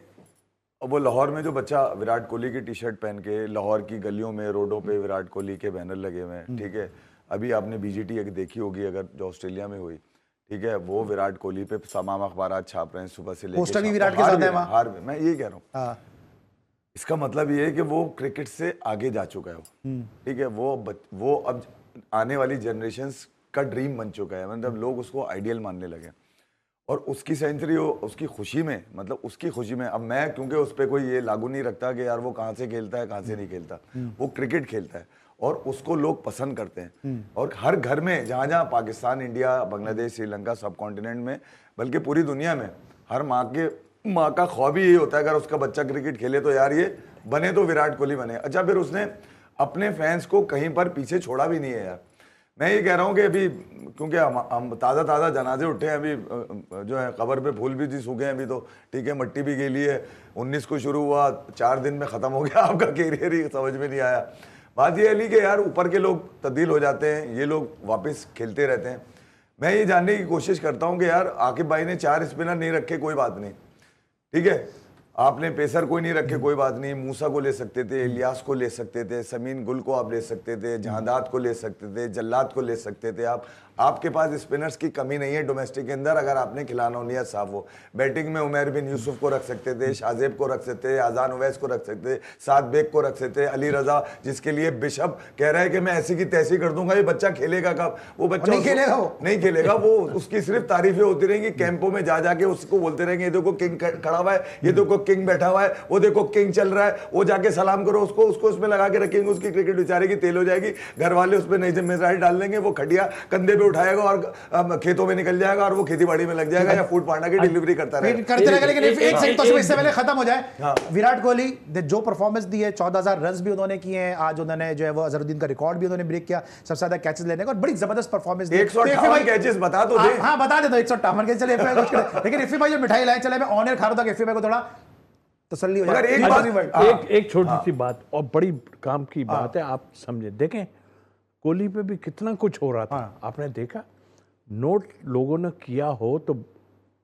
Speaker 2: वो लाहौर में जो बच्चा विराट कोहली की टी शर्ट पहन के लाहौर की गलियों में रोडों पे विराट कोहली के बैनर लगे हुए हैं, ठीक है, अभी आपने बीजीटी एक देखी होगी अगर जो ऑस्ट्रेलिया में हुई, ठीक है, वो विराट कोहली पे तमाम अखबार छाप रहे हैं सुबह से लेकर,
Speaker 1: पोस्टर भी विराट के साथ है वहाँ।
Speaker 2: मैं ये कह रहा हूँ, इसका मतलब ये है कि वो क्रिकेट से आगे जा चुका है, ठीक है, वो अब आने वाली जनरेशन का ड्रीम बन चुका है, मतलब लोग उसको आइडियल मानने लगे, और उसकी सेंचुरी उसकी खुशी में, मतलब उसकी खुशी में, अब मैं क्योंकि उस पर कोई ये लागू नहीं रखता कि यार वो कहाँ से खेलता है कहाँ से नहीं खेलता, वो क्रिकेट खेलता है और उसको लोग पसंद करते हैं, और हर घर में जहाँ जहाँ पाकिस्तान, इंडिया, बांग्लादेश, श्रीलंका, सब कॉन्टिनेंट में, बल्कि पूरी दुनिया में, हर माँ का ख्वाब ही यही होता है अगर उसका बच्चा क्रिकेट खेले तो यार ये बने तो विराट कोहली बने। अच्छा, फिर उसने अपने फैंस को कहीं पर पीछे छोड़ा भी नहीं है यार। मैं ये कह रहा हूँ कि अभी क्योंकि हम ताज़ा जनाजे उठे हैं, अभी जो है कब्र पे फूल भी सूखे हैं अभी तो, ठीक है, मट्टी भी गीली है, 19 को शुरू हुआ, 4 दिन में ख़त्म हो गया आपका कैरियर ही, समझ में नहीं आया। बात ये अली कि यार ऊपर के लोग तब्दील हो जाते हैं, ये लोग वापस खेलते रहते हैं। मैं ये जानने की कोशिश करता हूँ कि यार आकिब भाई ने 4 स्पिनर नहीं रखे, कोई बात नहीं, ठीक है, आपने पेसर कोई नहीं रखे, कोई बात नहीं, मूसा को ले सकते थे, इलियास को ले सकते थे, समीन गुल को आप ले सकते थे, जहादात को ले सकते थे, जल्लाद को ले सकते थे। आपके पास स्पिनर्स की कमी नहीं है डोमेस्टिक के अंदर, अगर आपने खिलाना हो नियत साफ हो। बैटिंग में उमर बिन यूसुफ को रख सकते थे, शाजेब को रख सकते थे, आजान उवैस को रख सकते थे, साद बेग को रख सकते थे, अली रजा जिसके लिए बिशप कह रहा है कि मैं ऐसी की तैसी कर दूंगा, ये बच्चा खेलेगा कब? वो बच्चा नहीं खेलेगा, वो उसकी सिर्फ तारीफें होती रहेंगी, कैंपों में जा जाके उसको बोलते रहेंगे, ये देखो किंग खड़ा हुआ है, ये देखो किंग बैठा हुआ है, वो देखो किंग चल रहा है, वो जाके सलाम करो उसको उसमें लगा के रखेंगे, उसकी क्रिकेट बेचारे की तेल हो जाएगी, घर वाले उस पर नई जिम्मेदारी डाल देंगे, वो खटिया कंधे पे उठाएगा और खेतों में निकल जाएगा और वो खेती बाड़ी में लग जाएगा या फूड पांडा की डिलीवरी करता रहेगा।
Speaker 1: लेकिन एक सेकंड तो इससे पहले खत्म हो जाए, विराट कोहली जो परफॉर्मेंस दी है, 14,000 रन भी उन्होंने किए हैं, आज उन्होंने जो है वो अजहरुद्दीन का रिकॉर्ड भी उन्होंने ब्रेक किया, सबसे ज्यादा कैचेस लेने का, और बड़ी जबरदस्त परफॉर्मेंस दी।
Speaker 2: 158 कैचेस बता दो दे।
Speaker 1: हां बता दे दो 158 कैच चले लेकिन इफी भाई जो मिठाई लाए, चले मैं ऑन एयर खा रहा था कि इफी भाई को थोड़ा तसल्ली हो जाए।
Speaker 3: एक छोटी सी बात और बड़ी काम की बात है, आप समझे, देखें कोहली पे भी कितना कुछ हो रहा था, आपने देखा, नोट लोगों ने किया हो तो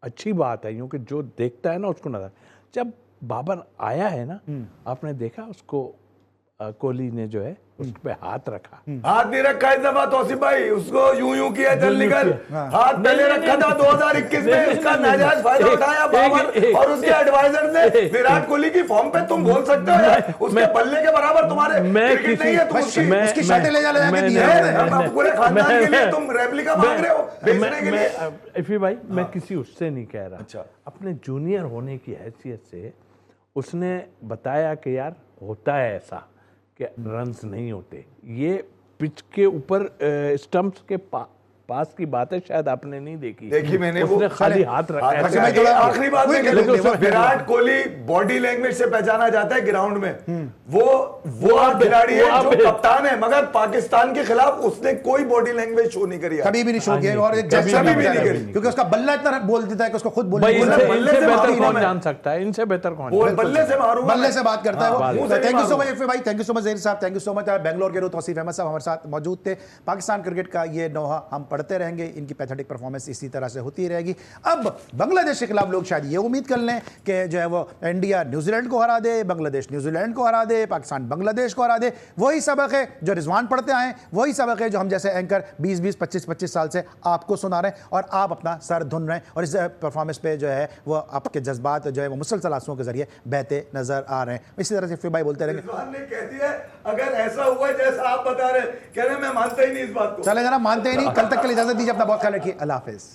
Speaker 3: अच्छी बात है, क्योंकि जो देखता है ना उसको नजर। जब बाबर आया है ना, आपने देखा उसको कोहली ने जो है उस पे हाथ रखा,
Speaker 2: हाथ नहीं रखा इस दफा तौसीफ भाई, उसको यूं किया चल निकल, हाथ पहले रखा था 2021 में, उसका नाजायज फायदा उठाया बाबर और उसके एडवाइजर ने। विराट कोहली की फॉर्म पे तुम बोल सकते हो यार, उसके बल्ले के बराबर तुम्हारे क्रिकेट नहीं है, तुम उसकी शर्टें ले जाके दिया है पूरे खानदान के लिए, तुम रेप्लिका मांग रहे हो बेचने के लिए।
Speaker 3: इफी भाई मैं किसी उससे नहीं कह रहा, अच्छा, अपने जूनियर होने की हैसियत से उसने बताया कि यार होता है ऐसा कि रन्स नहीं होते, ये पिच के ऊपर स्टंप्स के पास की बात है, शायद आपने नहीं देखी।
Speaker 2: देखी मैंने,
Speaker 3: उसने
Speaker 2: वो
Speaker 3: खाली हाथ रखा है।
Speaker 2: आखिरी बात में विराट कोहली बॉडी लैंग्वेज से पहचाना जाता है ग्राउंड में, वो खिलाड़ी है जो कप्तान है, मगर पाकिस्तान के खिलाफ उसने कोई बॉडी लैंग्वेज शो नहीं करी,
Speaker 1: कभी भी नहीं शो किया, और
Speaker 2: कभी भी नहीं करी,
Speaker 1: क्योंकि उसका बल्ला इतना बोल देता है कि उसको खुद बोलने
Speaker 3: इनसे बेहतर कौन जान सकता है, इनसे बेहतर कौन,
Speaker 2: बल्ले से मारूंगा,
Speaker 1: बल्ले से बात करता है वो। थैंक यू सो मच भाई, thank you so much Zaheer साहब, thank you so much. Bangalore के तौसीफ अहमद साहब हमारे साथ मौजूद थे। पाकिस्तान क्रिकेट का ये नोहा हम पढ़ते रहेंगे, इनकी पैथेटिक परफॉर्मेंस इसी तरह से होती रहेगी। अब बांग्लादेश के खिलाफ लोग शायद ये उम्मीद कर लें कि जो है वो इंडिया न्यूजीलैंड को हरा दे, बांग्लादेश न्यूजीलैंड को हरा दे, पाकिस्तान बांग्लादेश को हरा दे। वही सबक है जो रिजवान पढ़ते आए, वही सबक है जो हम जैसे एंकर 20-20, 25-25 साल से आपको सुना रहे हैं, और आप अपना सर धुन रहे हैं, और इस परफॉर्मेंस पे जो है वो आपके जज्बात जो है वो मुसलसल आंसुओं के जरिए बहते नजर आ रहे हैं। इसी तरह से फिर भाई बोलते रहेंगे,
Speaker 2: रिजवान ने कह दिया अगर ऐसा हुआ जैसा आप बता रहे, कह रहे मैं मानता ही नहीं इस बात को।
Speaker 1: चले जरा, मानते ही नहीं। कल तक के लिए इजाजत दीजिए, अपना बहुत ख्याल रखिए, अल्लाह हाफिज।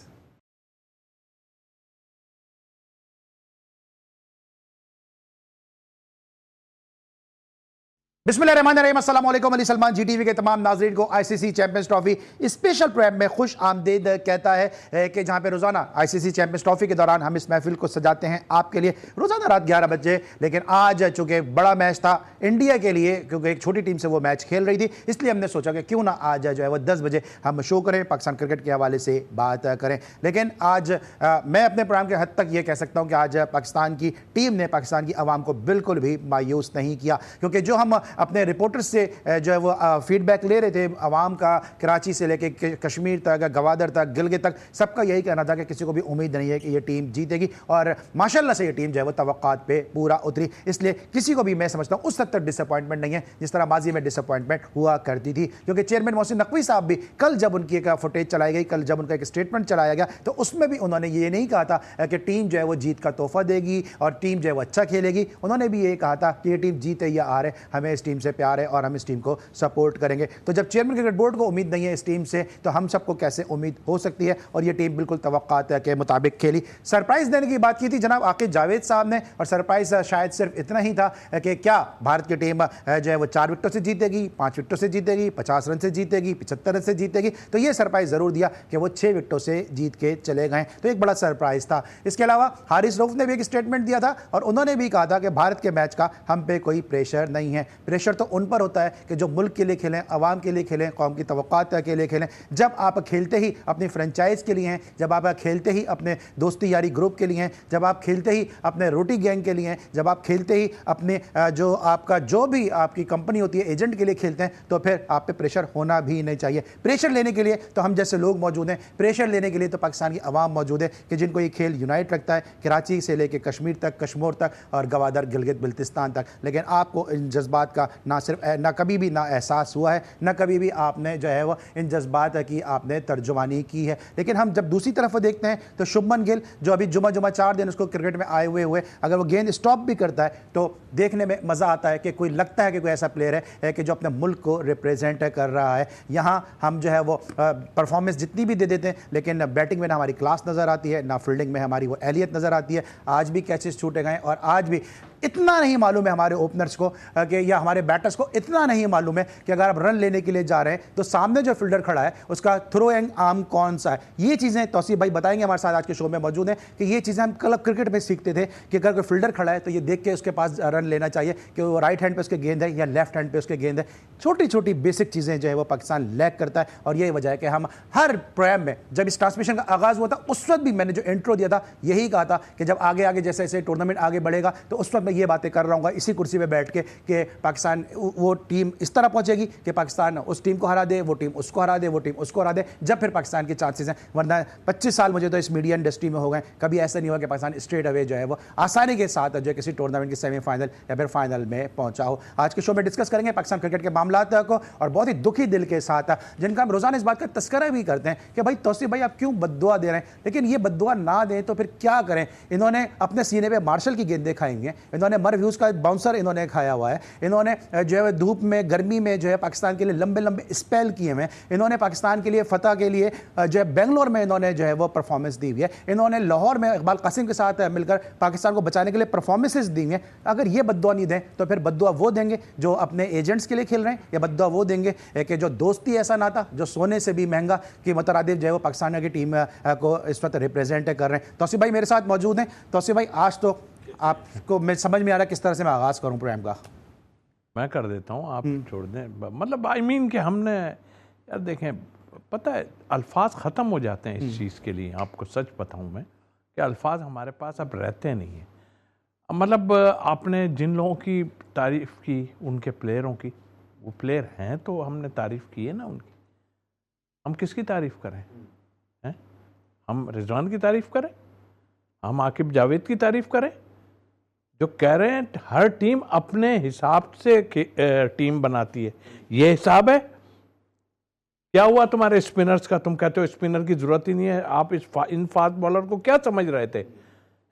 Speaker 1: बिस्मिल्लाहिर्रहमानिर्रहीम, अस्सलाम वालेकुम। अली सलमान जीटीवी के तमाम नाज़रीन को ICC champions trophy special program में खुश आमदीद कहता है कि जहां पे रोज़ाना आईसीसी चैंपियंस ट्रॉफी के दौरान हम इस महफिल को सजाते हैं आपके लिए रोज़ाना रात 11 बजे। लेकिन आज चूँकि बड़ा मैच था इंडिया के लिए, क्योंकि एक छोटी टीम से वो मैच खेल रही थी, इसलिए हमने सोचा कि क्यों ना आज जो है वो 10 बजे हम शो करें, पाकिस्तान क्रिकेट के हवाले से बात करें। लेकिन आज मैं अपने प्रोग्राम के हद तक ये कह सकता हूँ कि आज पाकिस्तान की टीम ने पाकिस्तान की आवाम को बिल्कुल भी मायूस नहीं किया, क्योंकि जो हम अपने रिपोर्टर्स से जो है वो फीडबैक ले रहे थे आवाम का, कराची से लेके कश्मीर तक, गवादर तक, गिलगित तक, सबका यही कहना था कि किसी को भी उम्मीद नहीं है कि ये टीम जीतेगी, और माशाल्लाह से ये टीम जो है वो तवक्कात पे पूरा उतरी। इसलिए किसी को भी मैं समझता हूँ उस हद तक डिसअपॉइंटमेंट नहीं है जिस तरह माजी में डिसअपॉइंटमेंट हुआ करती थी। क्योंकि चेयरमैन मोहसिन नकवी साहब भी कल जब उनकी एक फुटेज चलाई गई, कल जब उनका एक स्टेटमेंट चलाया गया, तो उसमें भी उन्होंने ये नहीं कहा था कि टीम जो है वो जीत का तोहफा देगी और टीम जो है वो अच्छा खेलेगी। उन्होंने भी ये कहा था कि ये टीम जीते या हारे, हमें इस टीम से प्यार है और हम इस टीम को सपोर्ट करेंगे। तो जब चेयरमैन क्रिकेट बोर्ड को उम्मीद नहीं है इस टीम से, तो हम सबको कैसे उम्मीद हो सकती है? और ये टीम बिल्कुल तवक्कात के मुताबिक खेली। सरप्राइज देने की बात की थी जनाब आकिब जावेद साहब ने, और सरप्राइज शायद सिर्फ इतना ही था कि क्या भारत की टीम जो है वो 4 विकेटों से जीतेगी, 5 विकेटों से जीतेगी, 50 रन से जीतेगी, 75 रन से जीतेगी। तो ये सरप्राइज जरूर दिया कि वो 6 विकेटों से जीत के चले गए, तो एक बड़ा सरप्राइज था। इसके अलावा हारिस रऊफ ने भी एक स्टेटमेंट दिया था, और उन्होंने भी कहा था कि भारत के मैच का हम पे कोई प्रेशर नहीं है। प्रेशर तो उन पर होता है कि जो मुल्क के लिए खेलें, अवाम के लिए खेलें, कौम की तवक्कात के लिए खेलें। जब आप खेलते ही अपनी फ्रेंचाइज के लिए हैं, जब आप खेलते ही अपने दोस्ती यारी ग्रुप के लिए हैं, जब आप खेलते ही अपने रोटी गैंग के लिए हैं, जब आप खेलते ही अपने जो आपका जो भी आपकी कंपनी होती है एजेंट के लिए खेलते हैं, तो फिर आप पे प्रेशर होना भी नहीं चाहिए। प्रेशर लेने के लिए तो हम जैसे लोग मौजूद हैं, प्रेशर लेने के लिए तो पाकिस्तान की अवाम मौजूद है कि जिनको ये खेल यूनाइट रखता है, कराची से लेकर कश्मीर तक, कश्मीर तक और गवादर गिलगित बिल्तिस्तान तक। लेकिन आपको इन जज्बात का ना कभी भी ना एहसास हुआ है, ना कभी भी आपने जो है वो इन जज्बात की आपने तर्जुमानी की है। लेकिन हम जब दूसरी तरफ देखते हैं तो शुभमन गिल जो अभी जुमा 4 दिन उसको क्रिकेट में आए हुए अगर वो गेंद स्टॉप भी करता है तो देखने में मज़ा आता है कि कोई लगता है कि कोई ऐसा प्लेयर है कि जो अपने मुल्क को रिप्रेजेंट कर रहा है। यहाँ हम जो है वो परफॉर्मेंस जितनी भी दे देते हैं, लेकिन बैटिंग में ना हमारी क्लास नज़र आती है, ना फील्डिंग में हमारी वो एहलियत नज़र आती है। आज भी कैचेस छूटे गए, और आज भी इतना नहीं मालूम है हमारे ओपनर्स को कि या हमारे बैटर्स को इतना नहीं मालूम है कि अगर आप रन लेने के लिए जा रहे हैं तो सामने जो फील्डर खड़ा है उसका थ्रोइंग आर्म कौन सा है। ये चीज़ें तौसीफ भाई बताएंगे, हमारे साथ आज के शो में मौजूद हैं, कि ये चीज़ें हम कल क्रिकेट में सीखते थे कि अगर कोई फील्डर खड़ा है तो ये देख के उसके पास रन लेना चाहिए कि वो राइट हैंड पे उसके गेंद है या लेफ्ट हैंड पे उसके गेंद है। छोटी छोटी बेसिक चीज़ें जो है वो पाकिस्तान लैक करता है, और यही वजह है कि हम हर प्रोग्राम में जब इस ट्रांसमिशन का आगाज़ हुआ था उस वक्त भी मैंने जो इंट्रो दिया था यही कहा था कि जब आगे आगे जैसे जैसे टूर्नामेंट आगे बढ़ेगा तो उस वक्त मैं ये बातें कर रहा हूँ इसी कुर्सी पे बैठ के कि पाकिस्तान वो टीम इस तरह पहुंचेगी कि पाकिस्तान उस टीम को हरा दे, वो टीम उसको हरा दे, वो टीम उसको हरा दे, जब फिर पाकिस्तान के चांसेस हैं। वरना 25 साल मुझे तो इस मीडिया इंडस्ट्री में हो गए, कभी ऐसा नहीं हुआ कि पाकिस्तान स्ट्रेट अवे जो है वो आसानी के साथ जो है किसी टूर्नामेंट के सेमीफाइनल या फिर फाइनल में पहुंचा हो। आज के शो में डिस्कस करेंगे पाकिस्तान क्रिकेट के मामला को, और बहुत ही दुखी दिल के साथ जिनका हम रोजाना इस बात का तस्करा भी करते हैं कि भाई तौसीफ भाई आप क्यों बद्दुआ दे रहे हैं, लेकिन ये बद्दुआ ना दें तो फिर क्या करें। इन्होंने अपने सीने पे मार्शल की गेंदें खाएंगे, इन्होंने मर व्यूज़ का बाउंसर इन्होंने खाया हुआ है, इन्होंने जो है धूप में गर्मी में जो है पाकिस्तान के लिए लंबे लंबे स्पेल किए हुए हैं, इन्होंने पाकिस्तान के लिए फतह के लिए जो है बेंगलोर में इन्होंने जो है वो परफॉर्मेंस दी हुई है, इन्होंने लाहौर में इकबाल कासिम के साथ मिलकर पाकिस्तान को बचाने के लिए परफॉर्मेंसेस दी हैं। अगर ये बद्दुआ नहीं दें तो फिर बद्दुआ वो देंगे जो अपने एजेंट्स के लिए खेल रहे हैं, या बद्दुआ वो देंगे कि जो दोस्ती ऐसा नाता जो सोने से भी महंगा कि मुतरादिफ जो है वो पाकिस्तान की टीम को इस वक्त रिप्रेजेंट कर रहे हैं। तौसीफ भाई मेरे साथ मौजूद हैं। तौसीफ भाई, आज तो आपको मैं समझ में आ रहा है किस तरह से मैं आगाज़ करूं प्रोग्राम का।
Speaker 3: मैं कर देता हूँ, आप छोड़ दें। मतलब आई मीन कि हमने यार देखें, पता है अल्फाज ख़त्म हो जाते हैं इस चीज़ के लिए। आपको सच बताऊँ मैं कि अल्फाज हमारे पास अब रहते नहीं हैं। मतलब आपने जिन लोगों की तारीफ़ की, उनके प्लेयरों की, वो प्लेयर हैं तो हमने तारीफ़ की है ना उनकी। हम किसकी तारीफ़ करें हैं? हम रिजवान की तारीफ़ करें? हम आकिब जावेद की तारीफ़ करें? जो कह रहे हैं हर टीम अपने हिसाब से टीम बनाती है, ये हिसाब है? क्या हुआ तुम्हारे स्पिनर्स का? तुम कहते हो स्पिनर की जरूरत ही नहीं है। आप इन फास्ट बॉलर को क्या समझ रहे थे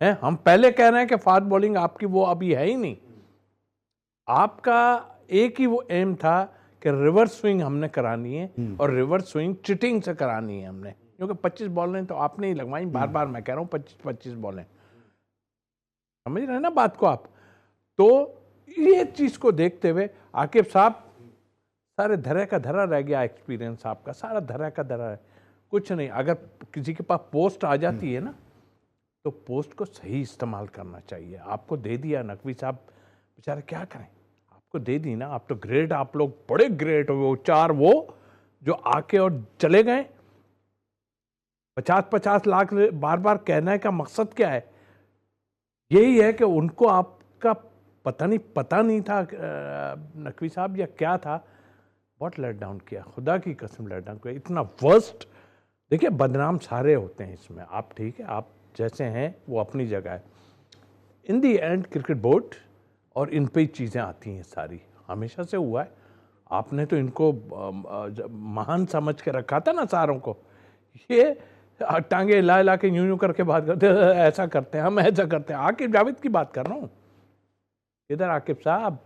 Speaker 3: हैं? हम पहले कह रहे हैं कि फास्ट बॉलिंग आपकी वो अभी है ही नहीं। आपका एक ही वो एम था कि रिवर्स स्विंग हमने करानी है, और रिवर्स स्विंग चिटिंग से करानी है हमने, क्योंकि 25 बॉलें तो आपने ही लगवाई। बार बार मैं कह रहा हूँ 25 बॉलें, समझ रहे हैं ना बात को आप? तो ये चीज़ को देखते हुए आकिब साहब, सारे धरे का धरा रह गया एक्सपीरियंस आपका, सारा धरा का धरा है, कुछ नहीं। अगर किसी के पास पोस्ट आ जाती है ना, तो पोस्ट को सही इस्तेमाल करना चाहिए। आपको दे दिया नकवी साहब, बेचारे क्या करें, आपको दे दी ना, आप तो ग्रेट, आप लोग बड़े ग्रेट हो। वो 4 वो जो आके और चले गए, 50-50 लाख बार बार कहने का मकसद क्या है? यही है कि उनको आपका पता नहीं था नकवी साहब या क्या था। बहुत लेट डाउन किया, खुदा की कसम लेट डाउन किया, इतना वर्स्ट। देखिए बदनाम सारे होते हैं इसमें, आप ठीक है, आप जैसे हैं वो अपनी जगह है। इन दी एंड क्रिकेट बोर्ड और इन पे चीज़ें आती हैं सारी, हमेशा से हुआ है। आपने तो इनको महान समझ के रखा था ना सारों को। ये टांगे हिला के यूं करके बात करते हैं, ऐसा करते हैं, हम ऐसा करते हैं। आकिब जावेद की बात कर रहा हूँ। इधर आकिब साहब,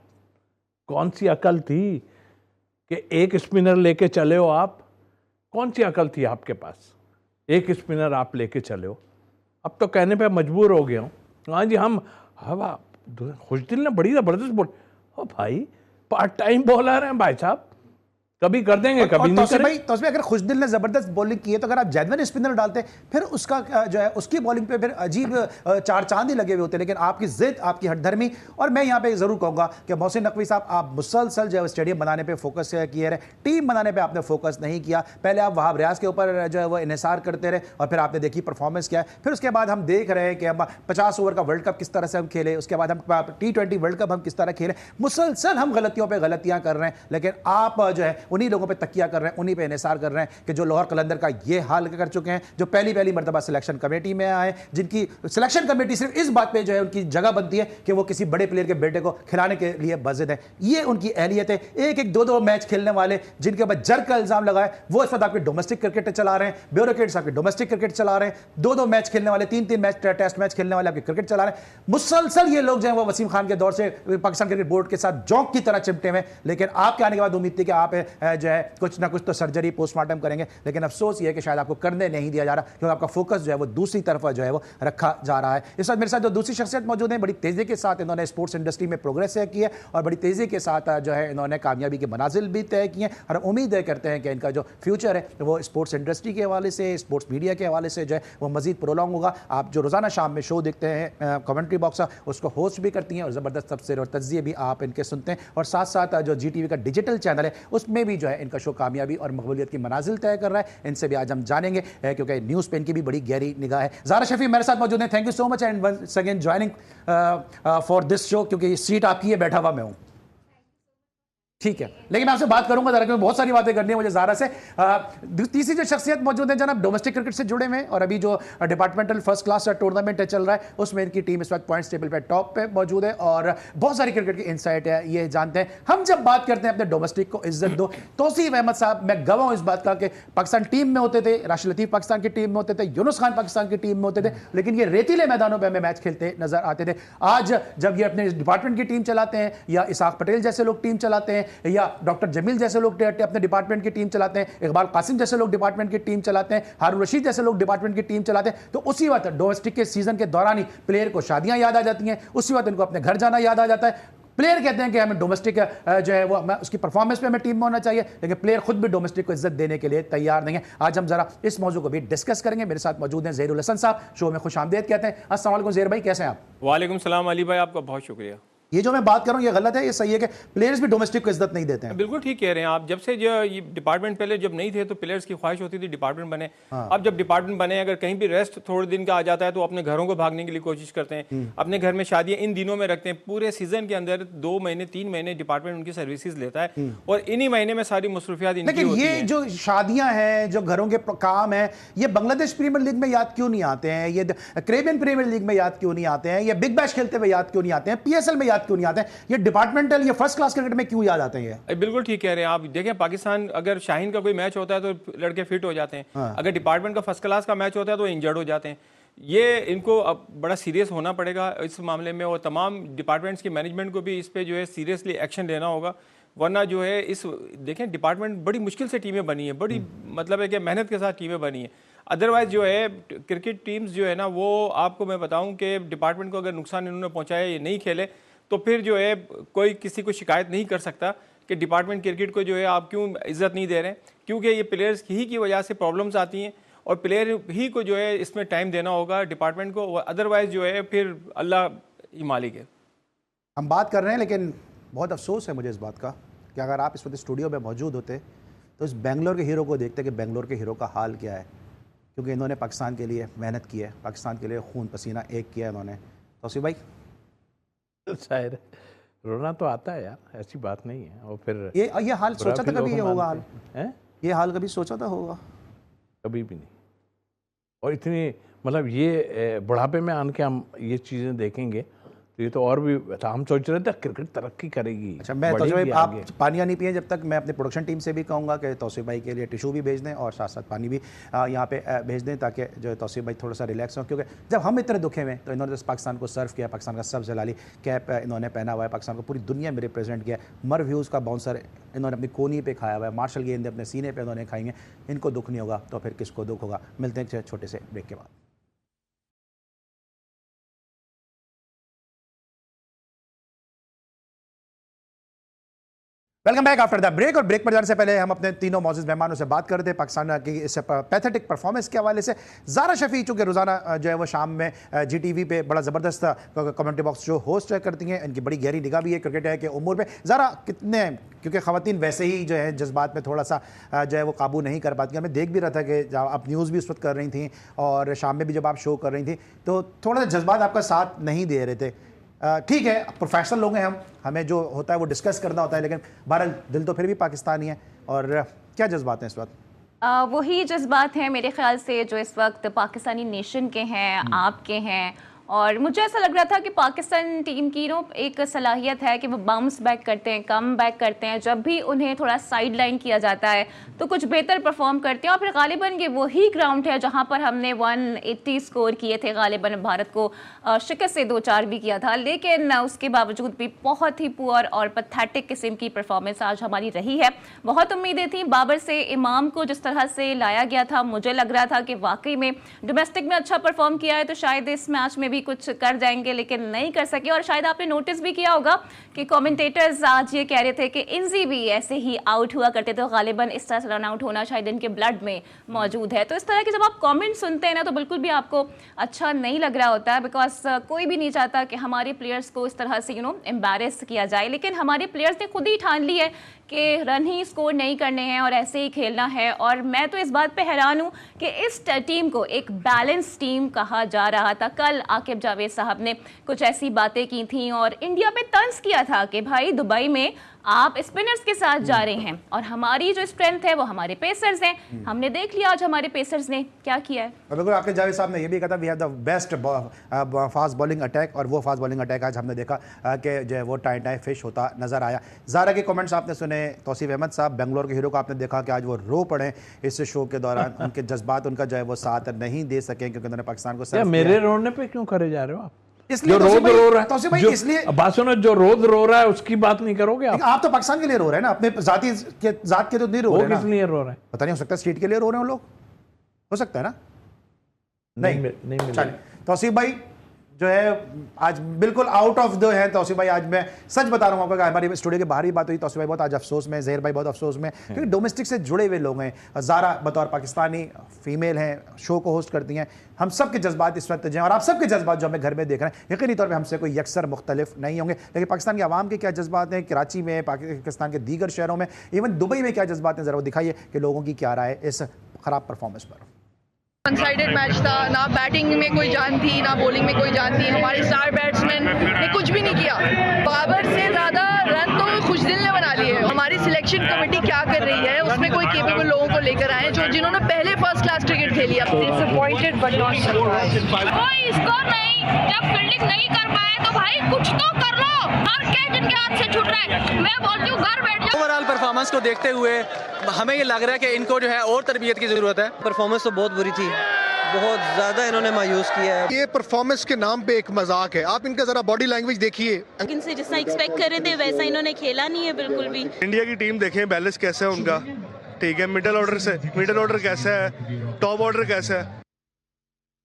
Speaker 3: कौन सी अकल थी कि एक स्पिनर लेके चले हो आप? कौन सी अकल थी आपके पास? एक स्पिनर आप लेके चले हो। अब तो कहने पे मजबूर हो गया हूँ। हाँ जी, हम हवा खुशदिल ने बड़ी ज़बरदस्त बोल। ओ भाई, पार्ट टाइम बॉलर हैं भाई साहब, कभी कर देंगे कभी नहीं करेंगे।
Speaker 1: तो अगर खुशदिल ने जबरदस्त बॉलिंग की है, तो अगर आप जेन्युइन स्पिनर डालते फिर उसका जो है उसकी बॉलिंग पे फिर अजीब 4 चांद ही लगे हुए होते। लेकिन आपकी जिद, आपकी हठधर्मी, और मैं यहाँ पे जरूर कहूँगा कि मोहसिन नकवी साहब, आप मुसलसल जो है स्टेडियम बनाने पे फोकस किए रहे, टीम बनाने पे आपने फोकस नहीं किया। पहले आप वहाब रियाज के ऊपर जो है वो इन्हिसार करते रहे, और फिर आपने देखी परफॉर्मेंस क्या है। फिर उसके बाद हम देख रहे हैं कि हम 50 ओवर का वर्ल्ड कप किस तरह से हम खेले, उसके बाद हम T20 वर्ल्ड कप हम किस तरह खेले। मुसलसल हम गलतियों पर गलतियाँ कर रहे हैं, लेकिन आप जो है उन्हीं लोगों पर तकिया कर रहे हैं, उन्हीं पे इन्हिसार कर रहे हैं कि जो लाहौर कलंदर का ये हाल कर चुके हैं, जो पहली मर्तबा सिलेक्शन कमेटी में आए, जिनकी सिलेक्शन कमेटी सिर्फ इस बात पे जो है उनकी जगह बनती है कि वो किसी बड़े प्लेयर के बेटे को खिलाने के लिए बज़िद है। ये उनकी अहलियत है। एक 2-2 मैच खेलने वाले जिनके ऊपर जर्क का इल्जाम लगाए, वो इस वक्त आपके डोमेस्टिक क्रिकेट चला रहे हैं, ब्यूरोक्रेट्स आपके डोमेस्टिक क्रिकेट चला रहे हैं, 2-2 मैच खेलने वाले, 3-3 मैच टेस्ट मैच खेलने वाले आपके क्रिकेट चला रहे हैं। मुसलसल ये लोग जो है वो वसीम खान के दौर से पाकिस्तान क्रिकेट बोर्ड के साथ जौक की तरह चिपटे हुए। लेकिन आपके आने के बाद उम्मीद थी कि आप जो है कुछ ना कुछ तो सर्जरी पोस्टमार्टम करेंगे, लेकिन अफसोस ये है कि शायद आपको करने नहीं दिया जा रहा, क्योंकि आपका फोकस जो है वो दूसरी तरफ जो है वो रखा जा रहा है। इस वक्त मेरे साथ जो दूसरी शख्सियत मौजूद है, बड़ी तेजी के साथ इन्होंने स्पोर्ट्स इंडस्ट्री में प्रोग्रेस की है, और बड़ी तेजी के साथ जो है इन्होंने कामयाबी के मनाजिल भी तय किए हैं, और उम्मीद करते हैं कि इनका जो फ्यूचर है वो स्पोर्ट्स इंडस्ट्री के हवाले से, स्पोर्ट्स मीडिया के हवाले से जो है वो मजीद प्रोलॉन्ग होगा। आप जो रोजाना शाम में शो देखते हैं कमेंट्री बॉक्स, उसको होस्ट भी करती हैं, और ज़बरदस्त तबसरे और तज्जिए भी आप इनके सुनते हैं, और साथ साथ जो GTV का डिजिटल चैनल है उसमें भी जो है इनका शो कामयाबी और मकबूलियत की मनाजिल तय कर रहा है। इनसे भी आज हम जानेंगे, क्योंकि न्यूज़ पे इनकी भी बड़ी गहरी निगाह है। ज़ारा शफी मेरे साथ मौजूद हैं। Thank you so much and once again joining for this show, क्योंकि सीट आपकी है, बैठा हुआ मैं हूँ। ठीक है, लेकिन मैं आपसे बात करूंगा जरा, क्योंकि बहुत सारी बातें करनी है मुझे ज़ारा से। तीसरी जो शख्सियत मौजूद है जनाब, डोमेस्टिक क्रिकेट से जुड़े हुए और अभी जो डिपार्टमेंटल फर्स्ट क्लास टूर्नामेंट चल रहा है उसमें इनकी टीम इस वक्त पॉइंट्स टेबल पे टॉप पे मौजूद है और बहुत सारी क्रिकेट की इंसाइट है, ये जानते हैं। हम जब बात करते हैं अपने डोमेस्टिक को इज्जत दो, तौसीफ अहमद साहब, मैं गवाह हूं इस बात का कि पाकिस्तान टीम में होते थे, राशिद लतीफ पाकिस्तान की टीम में होते थे, यूनुस खान पाकिस्तान की टीम में होते थे, लेकिन ये रेतीले मैदानों पर हमें मैच खेलते नजर आते थे। आज जब ये अपने डिपार्टमेंट की टीम चलाते हैं या इसाक पटेल जैसे लोग टीम चलाते हैं या डॉक्टर जमील जैसे लोग अपने डिपार्टमेंट की टीम चलाते हैं, इकबाल कासिम जैसे लोग डिपार्टमेंट की टीम चलाते हैं, हारून रशीद जैसे लोग डिपार्टमेंट की टीम चलाते हैं, तो उसी वक्त डोमेस्टिक के सीजन के दौरान ही प्लेयर को शादियां याद आ जाती हैं, उसी वक्त इनको अपने घर जाना याद आ जाता है। प्लेयर कहते हैं कि हमें डोमेस्टिक जो है वो उसकी परफॉर्मेंस पे हमें टीम में होना चाहिए, लेकिन प्लेयर खुद भी डोमेस्टिक को इज्जत देने के लिए तैयार नहीं है। आज हम जरा इस मौजू को भी डिस्कस करेंगे। मेरे साथ मौजूद हैं ज़हीरुल हसन साहब, शो में खुश आमदेद कहते हैं। अस्सलाम वालेकुम ज़हीर भाई, कैसे हैं आप?
Speaker 4: वालेकुम सलाम अली भाई, आपका बहुत शुक्रिया।
Speaker 1: ये जो मैं बात कर रहा हूँ ये गलत है, ये सही है कि प्लेयर्स भी डोमेस्टिक को इज्जत नहीं देते हैं?
Speaker 4: बिल्कुल ठीक कह रहे हैं आप। जब से जो ये डिपार्टमेंट पहले जब नहीं थे तो प्लेयर्स की ख्वाहिश होती थी डिपार्टमेंट बने। अब जब डिपार्टमेंट बने, अगर कहीं भी रेस्ट थोड़े दिन का आ जाता है तो अपने घरों को भागने के लिए कोशिश करते हैं, अपने घर में शादियां इन दिनों में रखते हैं। पूरे सीजन के अंदर 2 महीने 3 महीने डिपार्टमेंट उनकी सर्विसेज लेता है और इन्हीं महीने में सारी मसरूफियात इनकी
Speaker 1: लेकिन
Speaker 4: होती
Speaker 1: ये
Speaker 4: हैं।
Speaker 1: जो शादियां हैं, जो घरों के काम हैं, ये बांग्लादेश प्रीमियर लीग में याद क्यों नहीं आते हैं? ये कैरेबियन प्रीमियर लीग में याद क्यों नहीं आते हैं? ये बिग बैश खेलते हुए याद क्यों नहीं आते हैं? पीएसएल में याद क्यों नहीं आते हैं? ये डिपार्टमेंटल, ये फर्स्ट क्लास क्रिकेट में क्यों याद आते हैं? ये
Speaker 4: बिल्कुल ठीक कह रहे हैं आप। देखें, पाकिस्तान अगर शाहीन का कोई मैच होता है तो लड़के फिट हो जाते हैं, अगर डिपार्टमेंट का फर्स्ट क्लास का मैच होता है तो इंजर्ड हो जाते हैं। ये इनको अब बड़ा सीरियस होना पड़ेगा इस मामले में और तमाम डिपार्टमेंट्स की मैनेजमेंट को भी इस पे जो है सीरियसली एक्शन लेना होगा, वरना जो है इस देखें डिपार्टमेंट बड़ी मुश्किल से टीमें बनी है, बड़ी मतलब है कि मेहनत के साथ टीमें बनी है। अदरवाइज जो है क्रिकेट टीम्स जो है ना, वो आपको मैं बताऊं कि डिपार्टमेंट को अगर नुकसान इन्होंने पहुंचाया, ये नहीं खेले तो फिर जो है कोई किसी को शिकायत नहीं कर सकता कि डिपार्टमेंट क्रिकेट को जो है आप क्यों इज्जत नहीं दे रहे हैं, क्योंकि ये प्लेयर्स ही की वजह से प्रॉब्लम्स आती हैं और प्लेयर ही को जो है इसमें टाइम देना होगा डिपार्टमेंट को। अदरवाइज जो है फिर अल्लाह ही मालिक है।
Speaker 1: हम बात कर रहे हैं, लेकिन बहुत अफसोस है मुझे इस बात का कि अगर आप इस वक्त स्टूडियो में मौजूद होते तो इस बेंगलोर के हीरो को देखते कि बेंगलोर के हीरो का हाल क्या है, क्योंकि इन्होंने पाकिस्तान के लिए मेहनत की है, पाकिस्तान के लिए खून पसीना एक किया इन्होंने। तौसीफ भाई,
Speaker 3: शायद रोना तो आता है यार, ऐसी बात नहीं है। और फिर
Speaker 1: ये हाल सोचा था कभी ये होगा? हाल
Speaker 3: है,
Speaker 1: ये हाल कभी सोचा था होगा?
Speaker 3: कभी भी नहीं। और इतनी मतलब ये बुढ़ापे में आन के हम ये चीज़ें देखेंगे तो ये तो और भी हम सोच रहे थे क्रिकेट तरक्की करेगी।
Speaker 1: अच्छा, मैं तौसीफ भाई, आप पानियाँ नहीं पिए जब तक। मैं अपने प्रोडक्शन टीम से भी कहूँगा कि तौसीफ भाई के लिए टिशू भी भेज दें और साथ साथ पानी भी यहाँ पे भेज दें, ताकि जो है तौसीफ भाई थोड़ा सा रिलैक्स हो, क्योंकि जब हम इतने दुखे में तो इन्होंने पाकिस्तान को सर्व किया, पाकिस्तान का सब जलाली कैप इन्होंने पहना हुआ है, पाकिस्तान को पूरी दुनिया में रिप्रेजेंट किया। मर व्यूज़ का बाउंसर इन्होंने अपनी कोनी पे खाया हुआ है, मार्शल गेंद अपने सीने पर इन्होंने खाएंगे। इनको दुख नहीं होगा तो फिर किसको दुख होगा? मिलते हैं छोटे से ब्रेक के बाद। Welcome back after the break. और ब्रेक पर जाने से पहले हम अपने तीनों मौजूद मेहमानों से बात कर रहे थे पाकिस्तान की इस पैथेटिक परफॉर्मेंस के हवाले से। ज़ारा शफी चूँकि रोज़ाना जो है वो शाम में GTV पे बड़ा ज़बरदस्त कमेंट्री बॉक्स जो होस्ट करती हैं, इनकी बड़ी गहरी निगाह भी है क्रिकेट है के उमूर पे। ज़ारा, कितने, क्योंकि ख़वातीन वैसे ही जो है जज्बात में थोड़ा सा जो है वो काबू नहीं कर पाती हैं। मैं देख भी रहा था कि आप न्यूज़ भी उस वक्त कर रही थी और शाम में भी जब आप शो कर रही थी तो थोड़ा सा जज्बात आपका साथ नहीं दे रहे थे। ठीक है, प्रोफेशनल लोग हैं हम, हमें जो होता है वो डिस्कस करना होता है, लेकिन बहरहाल दिल तो फिर भी पाकिस्तानी है। और क्या जज्बात हैं इस वक्त?
Speaker 6: वही जज्बात हैं मेरे ख्याल से जो इस वक्त पाकिस्तानी नेशन के हैं, आपके हैं। और मुझे ऐसा लग रहा था कि पाकिस्तान टीम की एक सलाहियत है कि वो बाउंस बैक करते हैं, कम बैक करते हैं। जब भी उन्हें थोड़ा साइड लाइन किया जाता है तो कुछ बेहतर परफॉर्म करते हैं और फिर गालिबन ये वही ग्राउंड है जहां पर हमने 180 स्कोर किए थे, गालिबन भारत को शिकस्त से 2-4 भी किया था। लेकिन उसके बावजूद भी बहुत ही पुअर और पैथेटिक किस्म की परफॉर्मेंस आज हमारी रही है। बहुत उम्मीदें थी बाबर से, इमाम को जिस तरह से लाया गया था, मुझे लग रहा था कि वाकई में डोमेस्टिक में अच्छा परफॉर्म किया है तो शायद इस मैच में भी कुछ कर जाएंगे, लेकिन नहीं कर सके। और शायद आपने नोटिस भी किया होगा कि कमेंटेटर्स आज ये कह रहे थे कि इंजी भी ऐसे ही आउट हुआ करते थे, गालिबन इस तरह से रन आउट होना शायद इनके ब्लड में मौजूद है। तो इस तरह के जब आप कमेंट सुनते हैं ना तो बिल्कुल भी आपको अच्छा नहीं लग रहा होता है, बिकॉज कोई भी नहीं चाहता कि हमारे प्लेयर्स को इस तरह से एम्बैरेस किया जाए। लेकिन हमारे प्लेयर्स ने खुद ही ठान ली है कि रन ही स्कोर नहीं करने हैं और ऐसे ही खेलना है। और मैं तो इस बात पे हैरान हूँ कि इस टीम को एक बैलेंस टीम कहा जा रहा था। कल आकिब जावेद साहब ने कुछ ऐसी बातें की थी और इंडिया पे तंज किया था कि भाई दुबई में आप स्पिनर्स के साथ जा रहे हैं और हमारी जो स्ट्रेंथ है वो हमारे पेसर्स हैं। हमने देख लिया आज हमारे पेसर्स ने क्या किया है।
Speaker 1: और बिल्कुल आपके जावेद साहब ने ये भी कहा था we have the best fast bowling attack, और वो फास्ट बॉलिंग अटैक आज हमने देखा कि जो है वो टाई फिश होता नजर आया। ज़ारा के कमेंट्स आपने सुने, तौसीफ अहमद साहब बेंगलोर के हीरो को आपने देखा कि आज वो रो पड़े इस शो के दौरान, उनके जज्बात उनका जो है वो साथ नहीं दे सके क्योंकि उन्होंने पाकिस्तान को सर्व
Speaker 3: मेरे रोने पे क्यों करे जा रहे हो आप?
Speaker 1: इसलिए
Speaker 3: जो रोज रो रहा है,
Speaker 1: तौसीफ भाई, इसलिए
Speaker 3: बात सुनो, जो रोज रो रहा है उसकी बात नहीं करोगे
Speaker 1: आप तो पाकिस्तान के लिए रो रहे हैं ना, अपने जात के तो नहीं रो
Speaker 3: वो
Speaker 1: रहे ना।
Speaker 3: किस लिए रो रहे हैं?
Speaker 1: पता नहीं, हो सकता है स्टेट के लिए रो रहे हो लोग, हो सकता है ना। नहीं चलिए तौसीफ भाई जो है आज बिल्कुल आउट ऑफ द है। तौसीफ भाई आज मैं सच बता रहा हूँ आपको, हमारी स्टूडियो के बाहर भी बात हुई, तौसीफ भाई बहुत आज अफसोस में, जहर भाई बहुत अफसोस में, क्योंकि डोमेस्टिक से जुड़े हुए लोग हैं। ज़ारा बतौर पाकिस्तानी फीमेल हैं, शो को होस्ट करती हैं। हम सब के जज्बात इस वक्त हैं और आप सबके जज्बात जो हमें घर में देख रहे हैं यकीनी तौर पर हमसे कोई यकसर मुख्तलिफ नहीं होंगे, लेकिन पाकिस्तान के आवाम के क्या जज्बात हैं, कराची में, पाकिस्तान के दीगर शहरों में, इवन दुबई में क्या जज्बात हैं, ज़रा वो दिखाइए कि लोगों की क्या राय है इस ख़राब परफॉर्मेंस पर।
Speaker 7: वन साइडेड मैच था, ना बैटिंग में कोई जान थी ना बॉलिंग में कोई जान थी। हमारे स्टार बैट्समैन ने कुछ भी नहीं किया। बाबर से ज़्यादा रन तो खुशदिल ने बना लिए। हमारी सिलेक्शन कमेटी क्या कर रही है, उसमें कोई केपेबल लोगों को लेकर आए जो जिन्होंने पहले फर्स्ट क्लास क्रिकेट खेली है। Disappointed but not surprised.
Speaker 8: कोई स्कोर नहीं, जब फील्डिंग नहीं कर पाए तो भाई कुछ तो कर लो। हर कैच इनके हाथ से छूट रहा है। मैं बोलती हूँ घर बैठ जाओ।
Speaker 9: ओवरऑल परफॉर्मेंस को देखते हुए हमें ये लग रहा है कि इनको जो है और तरबियत की जरूरत है।
Speaker 10: परफॉर्मेंस तो बहुत बुरी थी, बहुत ज़्यादा इन्होंने मायूस किया है।
Speaker 11: ये परफॉर्मेंस के नाम पे एक मजाक है, आप इनका जरा बॉडी लैंग्वेज देखिए।
Speaker 8: इनसे जितना एक्सपेक्ट कर रहे थे वैसा इन्होंने खेला नहीं है बिल्कुल भी।
Speaker 11: इंडिया की टीम देखें, बैलेंस कैसा है उनका, ठीक है। मिडिल ऑर्डर कैसा है, टॉप ऑर्डर कैसा है।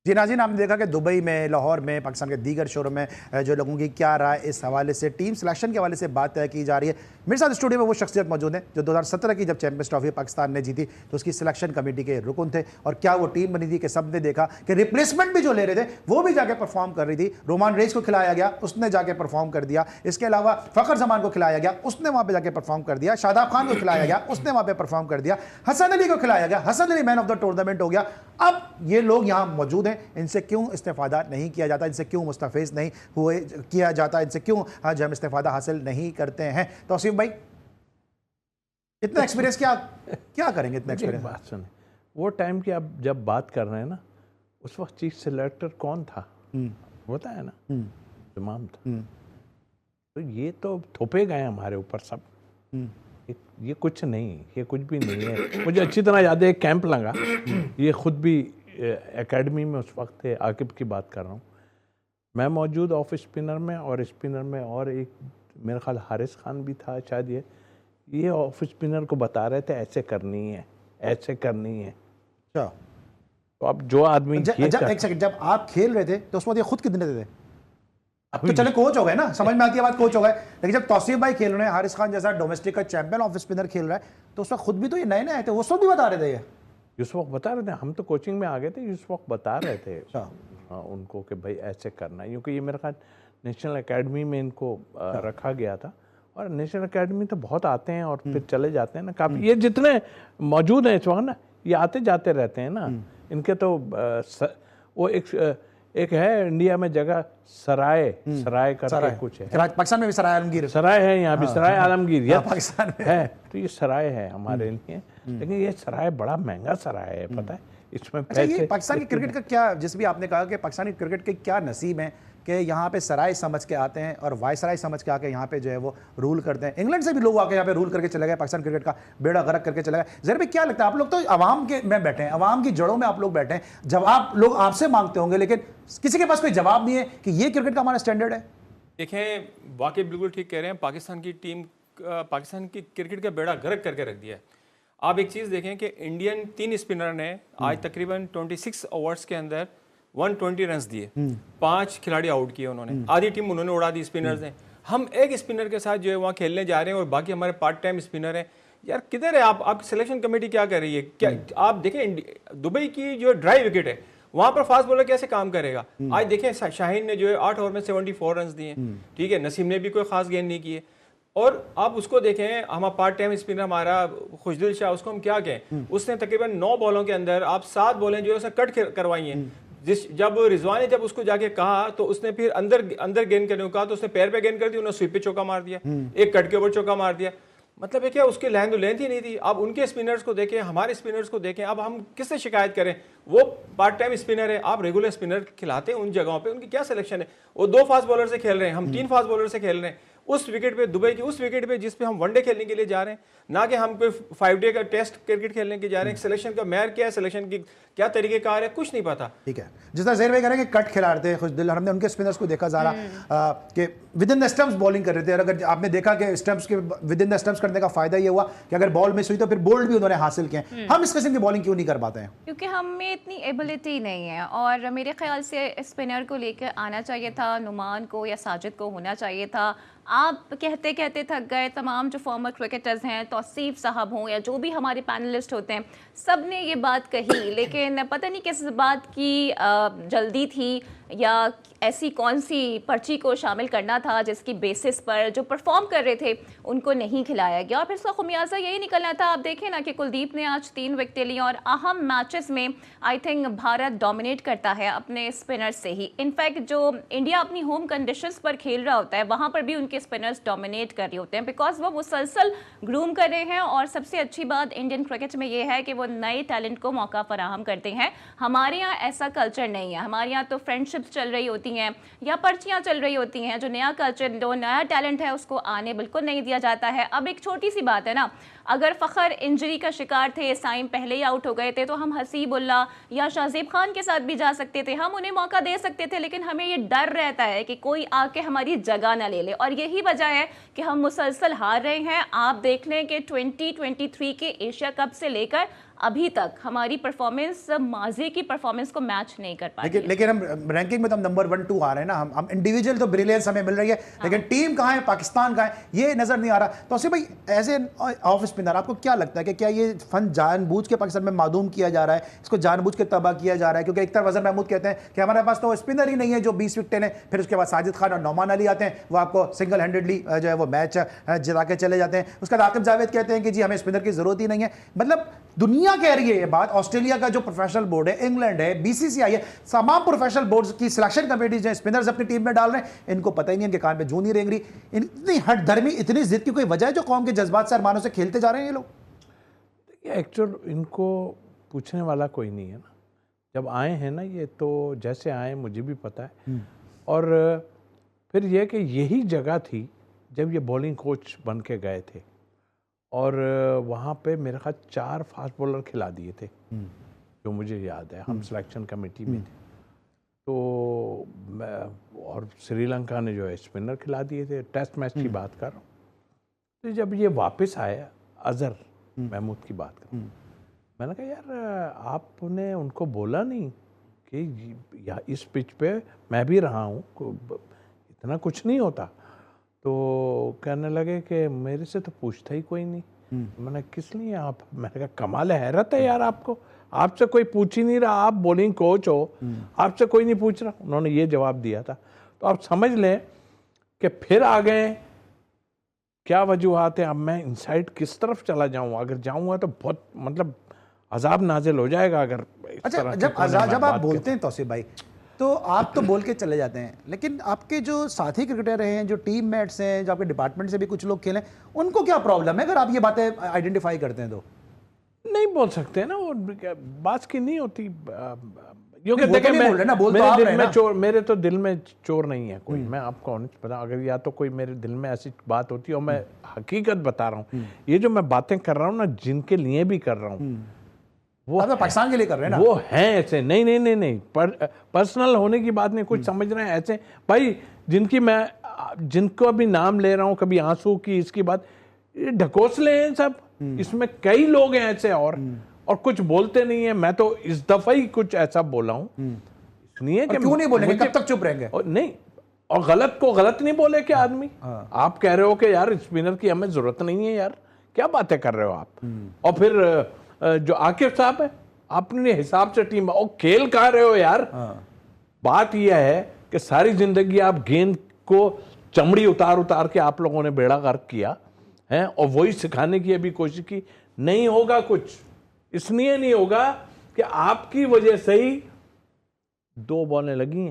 Speaker 1: जी नाज़रीन, आपने देखा कि दुबई में, लाहौर में, पाकिस्तान के दीगर शहरों में जो लोगों की क्या राय इस हवाले से, टीम सिलेक्शन के हवाले से बात तय की जा रही है। मेरे साथ स्टूडियो में वो शख्सियत मौजूद है जो 2017 की जब चैंपियंस ट्रॉफी पाकिस्तान ने जीती तो उसकी सिलेक्शन कमेटी के रुकन थे, और क्या वो टीम बनी थी कि सब ने देखा कि रिप्लेसमेंट भी जो ले रहे थे वो भी जाके परफॉर्म कर रही थी। रोमान रेस को खिलाया गया, उसने जाके परफॉर्म कर दिया। इसके अलावा फ़खर जमान को खिलाया गया, उसने वहाँ पर जाके परफॉर्म कर दिया। शादाब खान को खिलाया गया, उसने वहाँ पर परफॉर्म कर दिया। हसन अली को खिलाया गया, Hasan Ali man of the tournament हो गया। अब ये लोग यहाँ मौजूद हैं, इनसे क्यों इस्तेफादा नहीं किया जाता, इनसे क्यों मुस्तफिज नहीं हुए किया जाता, इनसे क्यों आज हम इस्तेफादा हासिल नहीं करते हैं। तौसीफ भाई, इतना एक्सपीरियंस क्या करेंगे इतना एक्सपीरियंस?
Speaker 3: बात सुने, वो टाइम की आप जब बात कर रहे हैं ना, उस वक्त चीफ सिलेक्टर कौन था होता है ना, इमाम था। तो ये तो थोपे गए हमारे ऊपर सब। ये कुछ नहीं, ये कुछ भी नहीं है। मुझे अच्छी तरह याद है, एक कैंप लगा, ये खुद भी एकेडमी में उस वक्त थे, आकिब की बात कर रहा हूँ मैं, मौजूद ऑफ स्पिनर में और स्पिनर में, और एक मेरे ख्याल हारिस खान भी था शायद। ये ऑफ स्पिनर को बता रहे थे ऐसे करनी है, ऐसे करनी है।
Speaker 1: अच्छा,
Speaker 3: तो अब जो आदमी
Speaker 1: एक सेकंड, जब आप खेल रहे थे तो उस वक्त ये खुद कितने थे? अब तो चले कोच हो गए ना, समझ में आती है बात, कोच हो गए। लेकिन जब तौसीफ भाई खेल रहे हैं, हारिस खान जैसा डोमेस्टिक का चैंपियन ऑफ स्पिनर खेल रहा है, तो उस वक्त खुद भी तो ये नए नए थे, उस वक्त भी बता रहे थे। ये
Speaker 3: उस वक्त बता रहे थे, हम तो कोचिंग में आ गए थे, उस वक्त बता रहे थे हाँ, उनको कि भाई ऐसे करना है, क्योंकि ये मेरे ख्याल नेशनल एकेडमी में इनको रखा गया था। और नेशनल एकेडमी तो बहुत आते हैं और फिर चले जाते हैं ना, काफ़ी ये जितने मौजूद हैं इस वक्त ना, ये आते जाते रहते हैं ना। इनके तो वो एक है इंडिया में जगह सराय करके कुछ है,
Speaker 1: पाकिस्तान में भी सराय आलमगीर
Speaker 3: है, यहाँ भी सराय आलमगीर या
Speaker 1: पाकिस्तान में
Speaker 3: है। तो ये सराय है हमारे लिए, लेकिन ये सराय बड़ा महंगा सराय है, पता है इसमें
Speaker 1: पैसे। ये पाकिस्तानी क्रिकेट का क्या, जिस भी आपने कहा कि पाकिस्तानी क्रिकेट के क्या नसीब हैं कि यहाँ पे सराय समझ के आते हैं और वायसराय समझ के आके यहाँ पे जो है वो रूल करते हैं। इंग्लैंड से भी लोग आके यहाँ पे रूल करके चले गए, पाकिस्तान क्रिकेट का बेड़ा गर्क करके चले गए। जरा भी क्या लगता है, आप लोग तो आवाम के में बैठे हैं, आवाम की जड़ों में आप लोग बैठे हैं, जवाब लोग आपसे मांगते होंगे, लेकिन किसी के पास कोई जवाब नहीं है कि ये क्रिकेट का हमारा स्टैंडर्ड है।
Speaker 4: देखें, वाकई बिल्कुल ठीक कह रहे हैं, पाकिस्तान की टीम, पाकिस्तान की क्रिकेट का बेड़ा गर्क करके रख दिया है। आप एक चीज़ देखें कि इंडियन 3 स्पिनर ने आज तकरीबन 26 ओवर्स के अंदर 120 रन दिए, 5 खिलाड़ी आउट किए उन्होंने, आधी टीम उन्होंने उड़ा दी स्पिनर्स ने। हम एक स्पिनर के साथ जो है वहाँ खेलने जा रहे हैं और बाकी हमारे पार्ट टाइम स्पिनर हैं। यार किधर है आपकी सिलेक्शन कमेटी क्या कर रही है? क्या आप देखें, दुबई की जो ड्राई विकेट है वहाँ पर फास्ट बॉलर कैसे काम करेगा? आज देखें, शाहीन ने जो है 8 ओवर में 74 रन दिए, ठीक है, नसीम ने भी कोई खास गेंद नहीं किए। और आप उसको देखें, हमारा पार्ट टाइम स्पिनर हमारा खुशदिल शाह, उसको हम क्या कहें, उसने तकरीबन 9 बॉलों के अंदर आप 7 बॉलें जो है उसे कट करवाई हैं, जब रिजवान ने जब उसको जाके कहा तो उसने फिर अंदर गेंद करने को कहा तो उसने पैर पे गेंद कर दी, उन्होंने स्वीप पे चौका मार दिया, एक कट के ऊपर चौका मार दिया। मतलब है क्या, उसकी लेंथ ही नहीं थी। अब उनके स्पिनर्स को देखें, हमारे स्पिनर्स को देखें, अब हम किससे शिकायत करें? वो पार्ट टाइम स्पिनर है, आप रेगुलर स्पिनर खिलाते हैं उन जगहों पे, उनकी क्या सिलेक्शन है? वो 2 फास्ट बॉलर से खेल रहे हैं, हम 3 फास्ट बॉलर से खेल रहे हैं, उस विकेट पे, दुबई की उस विकेट पे जिस पे हम वनडे खेलने के लिए जा रहे हैं, ना कि हम कोई 5 डे का टेस्ट क्रिकेट खेलने के जा रहे हैं। सिलेक्शन का मैर क्या है, सिलेक्शन की क्या तरीकेकार है, कुछ नहीं पता।
Speaker 1: ठीक है, जिस तरह ज़ेर भाई कह रहे हैं कि कट खिला रहे थे खुशदिल, हमने उनके स्पिनर्स को देखा ज़रा कि with in the stumps bowling कर रहे थे, और अगर आपने देखा कि स्टंप्स के विद इन द स्टंप्स करने का फायदा ये हुआ कि अगर बॉल मिस हुई तो फिर बोल्ड भी उन्होंने हासिल किए। हम इस किस्म की बॉलिंग क्यों नहीं कर पाते हैं?
Speaker 6: क्योंकि हम में इतनी एबिलिटी नहीं है, और मेरे ख्याल से स्पिनर को लेकर आना चाहिए था, नुमान को या साजिद को होना चाहिए था। आप कहते कहते थक गए। तमाम जो फॉर्मर क्रिकेटर्स हैं, तौसीफ साहब हों या जो भी हमारे पैनलिस्ट होते हैं, सब ने ये बात कही, लेकिन पता नहीं किस बात की जल्दी थी या ऐसी कौन सी पर्ची को शामिल करना था जिसकी बेसिस पर जो परफॉर्म कर रहे थे उनको नहीं खिलाया गया, और फिर उसका खुमियाजा यही निकलना था। आप देखें ना कि कुलदीप ने आज 3 विकेटें ली, और अहम मैचेस में आई थिंक भारत डोमिनेट करता है अपने स्पिनर्स से ही। इनफैक्ट जो इंडिया अपनी होम कंडीशंस पर खेल रहा होता है वहाँ पर भी उनके स्पिनर्स डोमिनेट कर रहे होते हैं, बिकॉज वो मुसलसल ग्रूम कर रहे हैं। और सबसे अच्छी बात इंडियन क्रिकेट में ये है कि वो नए टैलेंट को मौका फराहम करते हैं। हमारे यहाँ ऐसा कल्चर नहीं है, हमारे यहाँ तो फ्रेंडशिप्स चल रही होती हैं या पर्चियाँ चल रही होती हैं। जो नया कल्चर, जो नया टैलेंट है उसको आने बिल्कुल नहीं दिया जाता है। अब एक छोटी सी बात है ना, अगर फ़खर इंजरी का शिकार थे, साइम पहले ही आउट हो गए थे, तो हम हसीबुल्ला या शाहज़ेब खान के साथ भी जा सकते थे, हम उन्हें मौका दे सकते थे, लेकिन हमें ये डर रहता है कि कोई आके हमारी जगह ना ले ले, और यही वजह है कि हम मुसलसल हार रहे हैं। आप देख लें कि 2023 के एशिया कप से लेकर अभी तक हमारी परफॉर्मेंस माजी की परफॉर्मेंस को मैच नहीं कर पा रही है।
Speaker 1: लेकिन हम रैंकिंग में तो हम नंबर 1 2 आ रहे हैं ना। हम इंडिविजुअल तो ब्रिलियंस हमें मिल रही है, लेकिन टीम कहाँ है, पाकिस्तान कहाँ है, ये नजर नहीं आ रहा। तो उसी भाई एज ए ऑफ स्पिनर आपको क्या लगता है कि क्या ये फन जानबूझ के पाकिस्तान में मादूम किया जा रहा है, इसको जानबूझ के तबाह किया जा रहा है? क्योंकि एक तरफ अजहर महमूद कहते हैं कि हमारे पास तो स्पिनर ही नहीं है जो 20 विकेटें लें, फिर उसके बाद साजिद खान और नौमान अली आते हैं, वो आपको सिंगल हैंडेडली जो है वो मैच जिता के चले जाते हैं। उसके बाद आकिब जावेद कहते हैं कि जी हमें स्पिनर की जरूरत ही नहीं है। मतलब दुनिया कह रही है ये बात, ऑस्ट्रेलिया का जो प्रोफेशनल बोर्ड है, इंग्लैंड है, बीसीसीआई है, तमाम प्रोफेशनल बोर्ड्स की सिलेक्शन कमेटीज हैं, स्पिनर्स अपनी टीम में डाल रहे हैं, इनको पता ही नहीं, इनके कान पे जूं नहीं रेंग रही। इतनी हट धर्मी, इतनी जिद की कोई वजह है जो कौम के जज्बात से अरमानों से खेलते जा रहे हैं ये लोग?
Speaker 3: एक्चुअल इनको पूछने वाला कोई नहीं है ना। जब आए हैं ना ये, तो जैसे आए मुझे भी पता है। और फिर यह कि यही जगह थी जब ये बॉलिंग कोच बन के गए थे, और वहाँ पे मेरे ख्याल 4 फास्ट बॉलर खिला दिए थे जो मुझे याद है। हम सिलेक्शन कमेटी में थे तो और श्रीलंका ने जो है स्पिनर खिला दिए थे। टेस्ट मैच की बात कर रहा हूँ। तो जब ये वापस आया, अजहर महमूद की बात कर, मैंने कहा यार आपने उनको बोला नहीं कि या इस पिच पे मैं भी रहा हूँ, इतना कुछ नहीं होता? तो कहने लगे कि मेरे से तो पूछता ही कोई नहीं। मैंने किस लिए आप, मैंने कहा कमाल हैरत है यार, आपको आपसे कोई पूछ ही नहीं रहा, आप बॉलिंग कोच हो, आपसे कोई नहीं पूछ रहा। उन्होंने ये जवाब दिया था। तो आप समझ लें कि फिर आ गए, क्या वजूहात है। अब मैं इनसाइड किस तरफ चला जाऊँ? अगर जाऊँगा तो बहुत मतलब अजाब नाजिल हो जाएगा। अगर
Speaker 1: अच्छा, जब आप बोलते हैं तौसीफ भाई, तो आप तो बोल के चले जाते हैं, लेकिन आपके जो साथी क्रिकेटर हैं, जो टीम मेट्स हैं, जो आपके डिपार्टमेंट से भी कुछ लोग खेलें, उनको क्या प्रॉब्लम है अगर आप ये बातें आइडेंटिफाई करते हैं? तो
Speaker 3: नहीं बोल सकते ना, वो बात की नहीं होती। क्योंकि
Speaker 1: देखें
Speaker 3: मेरे तो दिल में चोर नहीं है कोई। मैं आपको ऑनेस्ट बता, अगर या तो कोई मेरे दिल में ऐसी बात होती है, और मैं हकीकत बता रहा हूँ, ये जो मैं बातें कर रहा हूँ ना, जिनके लिए भी कर रहा हूँ, वो
Speaker 1: पाकिस्तान के लिए कर रहे हैं ना,
Speaker 3: वो हैं ऐसे। नहीं पर्सनल होने की बात नहीं, कुछ समझ रहे हैं ऐसे भाई, जिनको भी नाम ले रहा हूँ, कभी आंसू की इसकी बात, ये ढकोसले हैं सब। इसमें कई लोग हैं ऐसे और कुछ बोलते नहीं है। मैं तो इस दफा ही कुछ ऐसा बोला हूँ, इसलिए कि
Speaker 1: क्यों नहीं बोलेंगे, कब तक चुप रहेंगे?
Speaker 3: नहीं, और गलत को गलत नहीं बोले क्या आदमी? आप कह रहे हो कि यार स्पिनर की हमें जरूरत नहीं है, यार क्या बातें कर रहे हो आप? और फिर जो आकिब साहब है, अपने हिसाब से टीम, और खेल कह रहे हो यार? बात यह है कि सारी जिंदगी आप गेंद को चमड़ी उतार के आप लोगों ने बेड़ा गर्क किया है, और वही सिखाने की अभी कोशिश की। नहीं होगा कुछ, इसलिए नहीं होगा कि आपकी वजह से ही 2 बॉलें लगी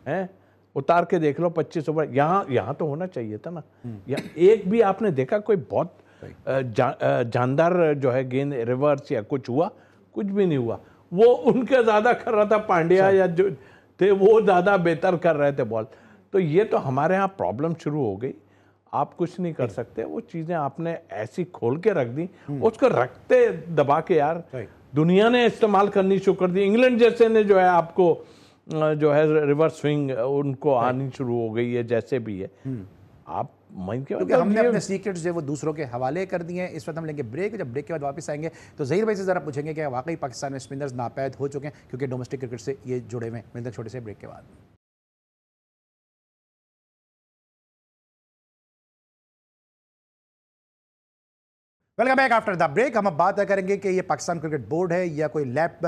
Speaker 3: हैं, उतार के देख लो 25 ओवर। यहाँ तो होना चाहिए था ना। यहाँ एक भी आपने देखा कोई बहुत जानदार जो है गेंद रिवर्स या कुछ हुआ? कुछ भी नहीं हुआ। वो उनके ज्यादा कर रहा था पांड्या या जो थे वो ज्यादा बेहतर कर रहे थे बॉल। तो ये तो हमारे यहाँ प्रॉब्लम शुरू हो गई। आप कुछ नहीं कर सकते, वो चीजें आपने ऐसी खोल के रख दी, उसको रखते दबा के यार दुनिया ने इस्तेमाल करनी शुरू कर दी। इंग्लैंड जैसे ने जो है आपको जो है रिवर्स स्विंग उनको आनी शुरू हो गई है, जैसे भी है। आप
Speaker 1: क्योंकि हमने अपने सीक्रेट्स जो है वो दूसरों के हवाले कर दिए हैं। इस वक्त हम लेंगे ब्रेक। जब ब्रेक के बाद वापस आएंगे तो ज़हीर भाई से ज़रा पूछेंगे कि वाकई पाकिस्तान में स्पिनर्स नापैद हो चुके हैं क्योंकि डोमेस्टिक क्रिकेट से ये जुड़े हुए हैं। मिलते हैं छोटे से ब्रेक के बाद। Welcome back after the break. हम अब बात करेंगे कि ये पाकिस्तान क्रिकेट बोर्ड है या कोई लैब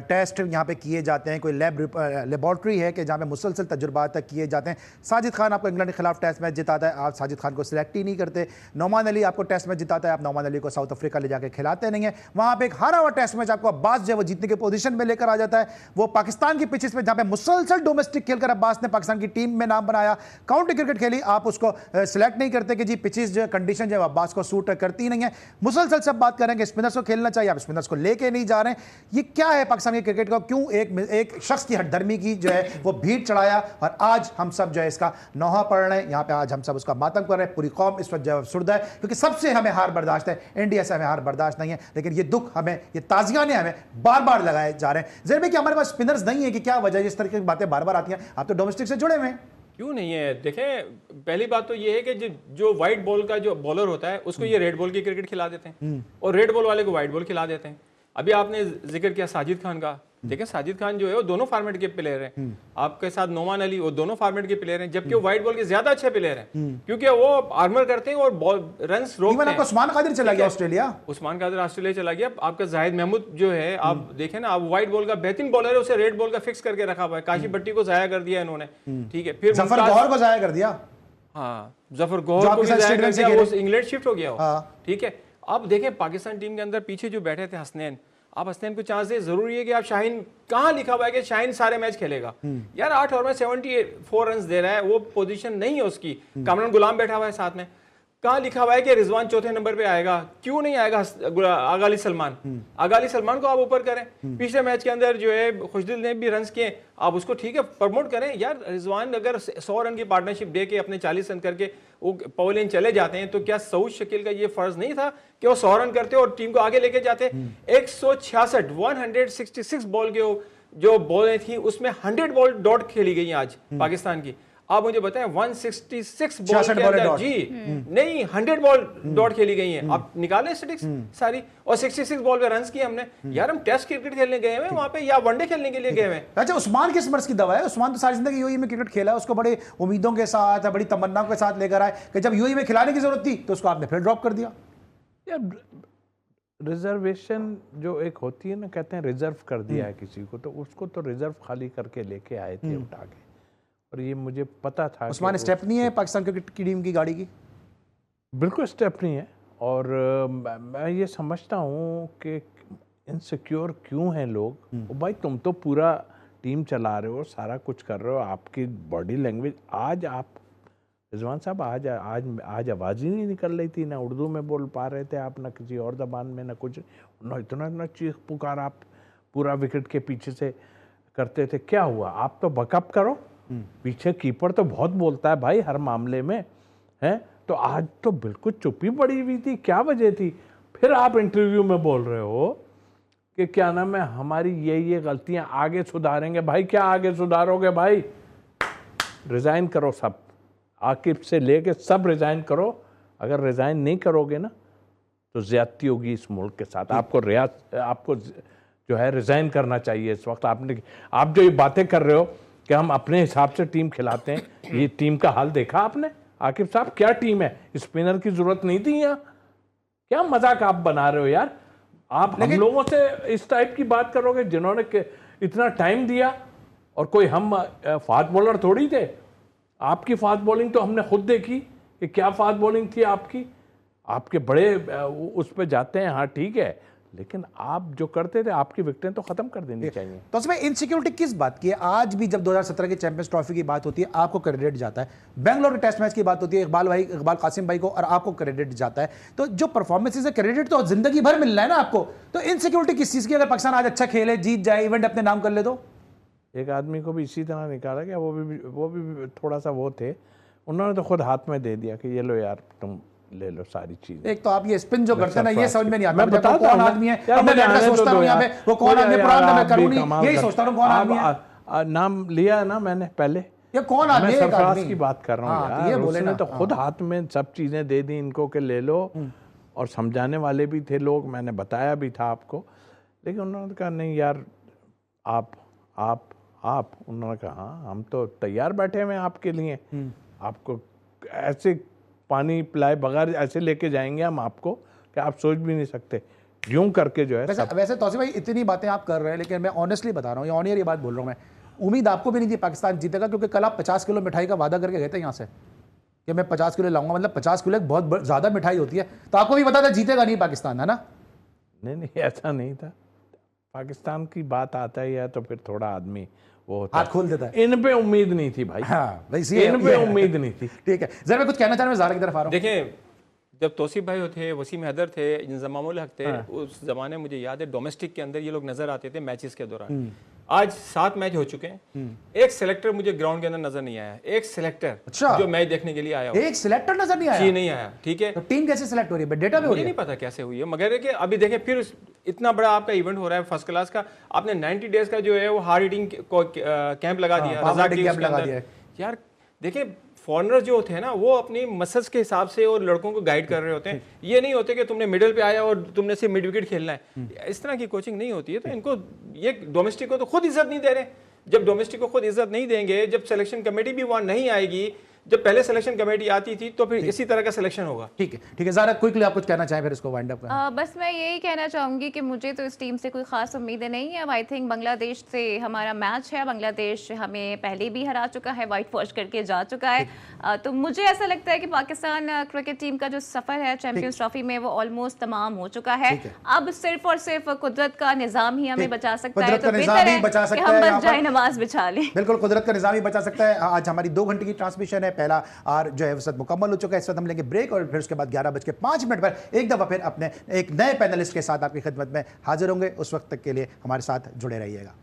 Speaker 1: टेस्ट यहाँ पे किए जाते हैं, कोई लेबॉर्ट्री है कि जहाँ पे मुसलसल तजुर्बात किए जाते हैं। साजिद खान आपको इंग्लैंड के खिलाफ टेस्ट मैच जिताता है, आप साजिद खान को सिलेक्ट ही नहीं करते। नौमान अली आपको टेस्ट मैच जिताता है, आप नौमान अली को साउथ अफ्रीका ले जाकर खिलाते नहीं है। वहाँ पर एक हारा हुआ टेस्ट मैच आपको अब्बास जो है वो जीतने की पोजीशन में लेकर आ जाता है। वो पाकिस्तान की पिचेस पर जहाँ पे मुसलसल डोमेस्टिक खेलकर अब्बास ने पाकिस्तान की टीम में नाम बनाया, काउंटी क्रिकेट खेली, आप उसको सिलेक्ट नहीं करते कि जी पिचेस जो कंडीशन जो है अब्बास को सूट करती नहीं है। मुसलसल सब बात करेंगे स्पिनर्स को खेलना चाहिए, आप स्पिनर्स को लेके नहीं जा रहे हैं। ये क्या है पाकिस्तान के क्रिकेट का? क्यों एक शख्स की हटधर्मी की जो है वो भीड़ चढ़ाया और आज हम सब जो है इसका नौहा पढ़ रहे हैं। यहाँ पे आज हम सब उसका मातम कर रहे हैं। पूरी कौम इस वक्त जो अफसुर्दा है क्योंकि सबसे हमें हार बर्दाश्त है, इंडिया से हमें हार बर्दाश्त नहीं है। लेकिन ये दुख हमें, ये ताजियाने हमें बार बार लगाए जा रहे हैं। ज़हीर भाई कि हमारे पास स्पिनर्स नहीं है कि क्या वजह है इस तरह की बातें बार बार आती हैं? आप तो डोमेस्टिक से जुड़े हुए हैं।
Speaker 4: क्यों नहीं है? देखें, पहली बात तो ये है कि जो व्हाइट बॉल का जो बॉलर होता है उसको ये रेड बॉल की क्रिकेट खिला देते हैं और रेड बॉल वाले को व्हाइट बॉल खिला देते हैं। अभी आपने जिक्र किया साजिद खान का, देखें साजिद खान जो है वो दोनों फॉर्मेट के प्लेयर हैं। आपके साथ नौमान अली वो दोनों फॉर्मेट के प्लेयर हैं, जबकि वो व्हाइट बॉल के ज्यादा अच्छे प्लेयर हैं क्योंकि वो आर्मर करते हैं और बॉल रन्स रोकते हैं।
Speaker 1: उस्मान कादिर चला गया ऑस्ट्रेलिया,
Speaker 4: उस्मान कादिर ऑस्ट्रेलिया चला गया। आपका जाहिद महमूद जो है, आप देखें ना, आप व्हाइट बॉल का बेहतरीन बॉलर है, उसे रेड बॉल का फिक्स करके रखा हुआ है। काशी भट्टी को जाया कर दिया इन्होंने, ठीक है। फिर
Speaker 1: जफर गौहर को जाया कर दिया।
Speaker 4: हाँ, जफर गौहर को जाया कर दिया, वो इंग्लैंड शिफ्ट हो गया, ठीक है। अब देखें पाकिस्तान टीम के अंदर पीछे जो बैठे थे हसनैन, आप हसनैन को चांस दे। जरूरी है कि आप शाहीन, कहाँ लिखा हुआ है कि शाहीन सारे मैच खेलेगा? यार 8 ओवर में 74 रन दे रहा है, वो पोजीशन नहीं है उसकी। कामरान गुलाम बैठा हुआ है साथ में, कहाँ लिखा हुआ है कि रिजवान चौथे नंबर पे आएगा? क्यों नहीं आएगा आगा अली सलमान? आगा अली सलमान को आप ऊपर करें। पिछले मैच के अंदर जो है खुशदिल ने भी रन किए, आप उसको ठीक है प्रमोट करें। यार रिजवान अगर 100 रन की पार्टनरशिप दे के अपने 40 रन करके वो पवेलियन चले जाते हैं, तो क्या सऊद शकील का ये फर्ज नहीं था कि वो 100 रन करते और टीम को आगे लेके जाते? 166 बॉल के जो बॉलें थी उसमें 100 बॉल डॉट खेली गई आज पाकिस्तान की। आप मुझे बताएं 166 बॉल के अंदर जी नहीं 100 बॉल डॉट खेली गई हैं। आप निकालें स्टैटिस्टिक्स सारी, और 66 बॉल पे रन्स किए हमने। यार हम टेस्ट क्रिकेट खेलने गए हैं वहां पे या वनडे खेलने के लिए गए हैं?
Speaker 1: अच्छा, उस्मान किस मर्ज की दवा है? उस्मान तो सारी जिंदगी यूएई में क्रिकेट खेला है, उसको बड़ी उम्मीदों के साथ, बड़ी तमन्नाओं के साथ लेकर आए कि जब यूएई में खिलाने की जरूरत थी तो उसको आपने फिर ड्रॉप कर दिया।
Speaker 3: यार रिजर्वेशन जो एक होती है ना, कहते हैं रिजर्व कर दिया है किसी को, तो उसको तो रिजर्व खाली करके लेके आए थे उठा के। और ये मुझे पता था
Speaker 1: उस्मान स्टेप नहीं है पाकिस्तान क्रिकेट की टीम की गाड़ी की,
Speaker 3: बिल्कुल स्टेप नहीं है। और मैं ये समझता हूँ कि इनसिक्योर क्यों हैं लोग। भाई तुम तो पूरा टीम चला रहे हो, सारा कुछ कर रहे हो, आपकी बॉडी लैंग्वेज आज आप रिजवान साहब आज आवाज़ ही नहीं निकल रही थी, ना उर्दू में बोल पा रहे थे आप, ना किसी और ज़बान में, ना कुछ, ना इतना चीख पुकार आप पूरा विकेट के पीछे से करते थे। क्या हुआ? आप तो बकअप करो। पीछे कीपर तो बहुत बोलता है भाई हर मामले में, है तो आज तो बिल्कुल चुप्पी पड़ी हुई थी। क्या वजह थी? फिर आप इंटरव्यू में बोल रहे हो कि क्या नाम है हमारी ये गलतियां आगे सुधारेंगे। भाई क्या आगे सुधारोगे भाई? रिजाइन करो सब, आकिब से लेके सब रिजाइन करो। अगर रिजाइन नहीं करोगे ना तो ज्यादती होगी इस मुल्क के साथ। आपको जो है रिजाइन करना चाहिए इस वक्त। आप जो ये बातें कर रहे हो कि हम अपने हिसाब से टीम खिलाते हैं, ये टीम का हाल देखा आपने? आकिब साहब क्या टीम है? स्पिनर की जरूरत नहीं थी यहाँ। क्या मजाक आप बना रहे हो यार? आप हम लोगों से इस टाइप की बात करोगे जिन्होंने इतना टाइम दिया, और कोई हम फास्ट बॉलर थोड़ी थे। आपकी फास्ट बॉलिंग तो हमने खुद देखी कि क्या फास्ट बॉलिंग थी आपकी। आपके बड़े उस पर जाते हैं, हाँ ठीक है, लेकिन आप जो करते थे, आपकी विकेटें तो खत्म कर देनी चाहिए।
Speaker 1: तो उसमें इनसिक्योरिटी किस बात की है? आज भी जब 2017 की चैंपियंस ट्रॉफी की बात होती है आपको क्रेडिट जाता है, बेंगलोर के टेस्ट मैच की बात होती है इकबाल कासिम भाई को और आपको क्रेडिट जाता है। तो जो परफॉर्मेंसेज है क्रेडिट तो जिंदगी भर मिल रहा है ना आपको, तो इनसिक्योरिटी किस चीज़ की? अगर पाकिस्तान आज अच्छा खेले, जीत जाए, इवेंट अपने नाम कर ले तो
Speaker 3: एक आदमी को भी इसी तरह निकाला गया, वो भी थोड़ा सा वो थे, उन्होंने तो खुद हाथ में दे दिया कि ये लो यार तुम ले लो सारी चीजें।
Speaker 1: एक तो आप ये स्पिन जो करते हैं ना, ये समझ में नहीं आता।
Speaker 3: मैं बताता
Speaker 1: कौन आदमी है, मैं सोचता हूं यहां पे वो कौन आदमी है, पुराना मैं करूं नहीं, यही सोचता हूं कौन आदमी है।
Speaker 3: नाम लिया ना मैंने पहले,
Speaker 1: ये कौन आदमी है?
Speaker 3: सरफराज की बात कर रहा हूं यार,
Speaker 1: ये बोले
Speaker 3: उसने
Speaker 1: ना
Speaker 3: तो खुद हाथ में सब चीजें दे दी इनको कि ले लो, और समझाने वाले भी थे लोग, मैंने बताया भी था आपको, लेकिन उन्होंने कहा नहीं यार आप उन्होंने कहा हाँ हम तो तैयार बैठे हुए हैं आपके लिए, आपको ऐसे पानी पिलाए बगैर ऐसे लेके जाएंगे हम आपको कि आप सोच भी नहीं सकते, यूं करके जो है।
Speaker 1: वैसे तौसीफ भाई इतनी बातें आप कर रहे हैं, लेकिन मैं ऑनेस्टली बता रहा हूँ, ऑन ईयर ये बात बोल रहा हूँ मैं, उम्मीद आपको भी नहीं थी पाकिस्तान जीतेगा, क्योंकि कल आप 50 किलो मिठाई का वादा करके गए थे यहाँ से कि मैं 50 किलो लाऊंगा, मतलब 50 किलो एक बहुत ज़्यादा मिठाई होती है, तो आपको भी पता था जीतेगा नहीं पाकिस्तान, है ना?
Speaker 3: नहीं ऐसा नहीं था, पाकिस्तान की बात आता ही है तो फिर थोड़ा आदमी वो
Speaker 1: हाथ खोल देता है।
Speaker 3: इन पे उम्मीद नहीं थी भाई,
Speaker 1: हाँ
Speaker 3: इन पे उम्मीद नहीं थी।
Speaker 1: ठीक है, जरा मैं कुछ कहना चाह रहा हूँ, ज़ारा की तरफ आ रहा हूँ।
Speaker 4: देखिए, जब तौसीफ भाई थे, वसीम हैदर थे, इंजमामुल हक थे, उस जमाने मुझे याद है डोमेस्टिक के अंदर ये लोग नजर आते थे मैचेस के दौरान। आज 7 मैच हो चुके हैं, एक सिलेक्टर मुझे ग्राउंड के अंदर नजर नहीं आया, एक सिलेक्टर जो मैच देखने के लिए आया,
Speaker 1: एक सिलेक्टर नजर नहीं आया?
Speaker 4: जी नहीं आया। ठीक है,
Speaker 1: तो टीम कैसे सिलेक्ट हो रही है? डेटा में हो रही है?
Speaker 4: नहीं पता कैसे हुई है, मगर कि अभी देखें फिर इतना बड़ा आपका इवेंट हो रहा है फर्स्ट क्लास का, आपने 90 डेज का जो है वो हार्ड ईटिंग कैंप लगा दिया यार। देखिए फॉरनर जो होते हैं ना, वो अपनी मसल्स के हिसाब से और लड़कों को गाइड कर रहे होते हैं, ये नहीं होते कि तुमने मिडिल पे आया और तुमने सिर्फ मिड विकेट खेलना है, इस तरह की कोचिंग नहीं होती है। तो इनको ये डोमेस्टिक को तो खुद इज्जत नहीं दे रहे, जब डोमेस्टिक को खुद इज्जत नहीं देंगे, जब सिलेक्शन कमेटी भी वहां नहीं आएगी, जब पहले सिलेक्शन कमेटी आती थी तो फिर इसी तरह का सिलेक्शन होगा।
Speaker 1: ठीक है ज़रा क्विकली आप कुछ कहना चाहें फिर इसको वाइंड अप करें।
Speaker 6: बस मैं यही कहना चाहूँगी कि मुझे तो इस टीम से कोई ख़ास उम्मीदें नहीं है। आई थिंक बांग्लादेश से हमारा मैच है, बांग्लादेश हमें पहले भी हरा चुका है, वाइट वॉश करके जा चुका है। तो मुझे ऐसा लगता है कि पाकिस्तान क्रिकेट टीम का जो सफ़र है चैंपियंस ट्रॉफी में वो ऑलमोस्ट तमाम हो चुका है। अब सिर्फ और सिर्फ कुदरत का निज़ाम ही हमें बचा सकता है, तो बेहतर है कि हम बस जाए नमाज बिछा लें।
Speaker 1: बिल्कुल, कुदरत का निज़ाम ही बचा सकता है। आज हमारी 2 घंटे की ट्रांसमिशन है, पहला और जो है वसत मुकम्मल हो चुका है। इस वक्त हम लेंगे ब्रेक और फिर उसके बाद 11:05 पर एक दफ़ा फिर अपने एक नए पैनलिस्ट के साथ आपकी खिदमत में हाजिर होंगे। उस वक्त तक के लिए हमारे साथ जुड़े रहिएगा।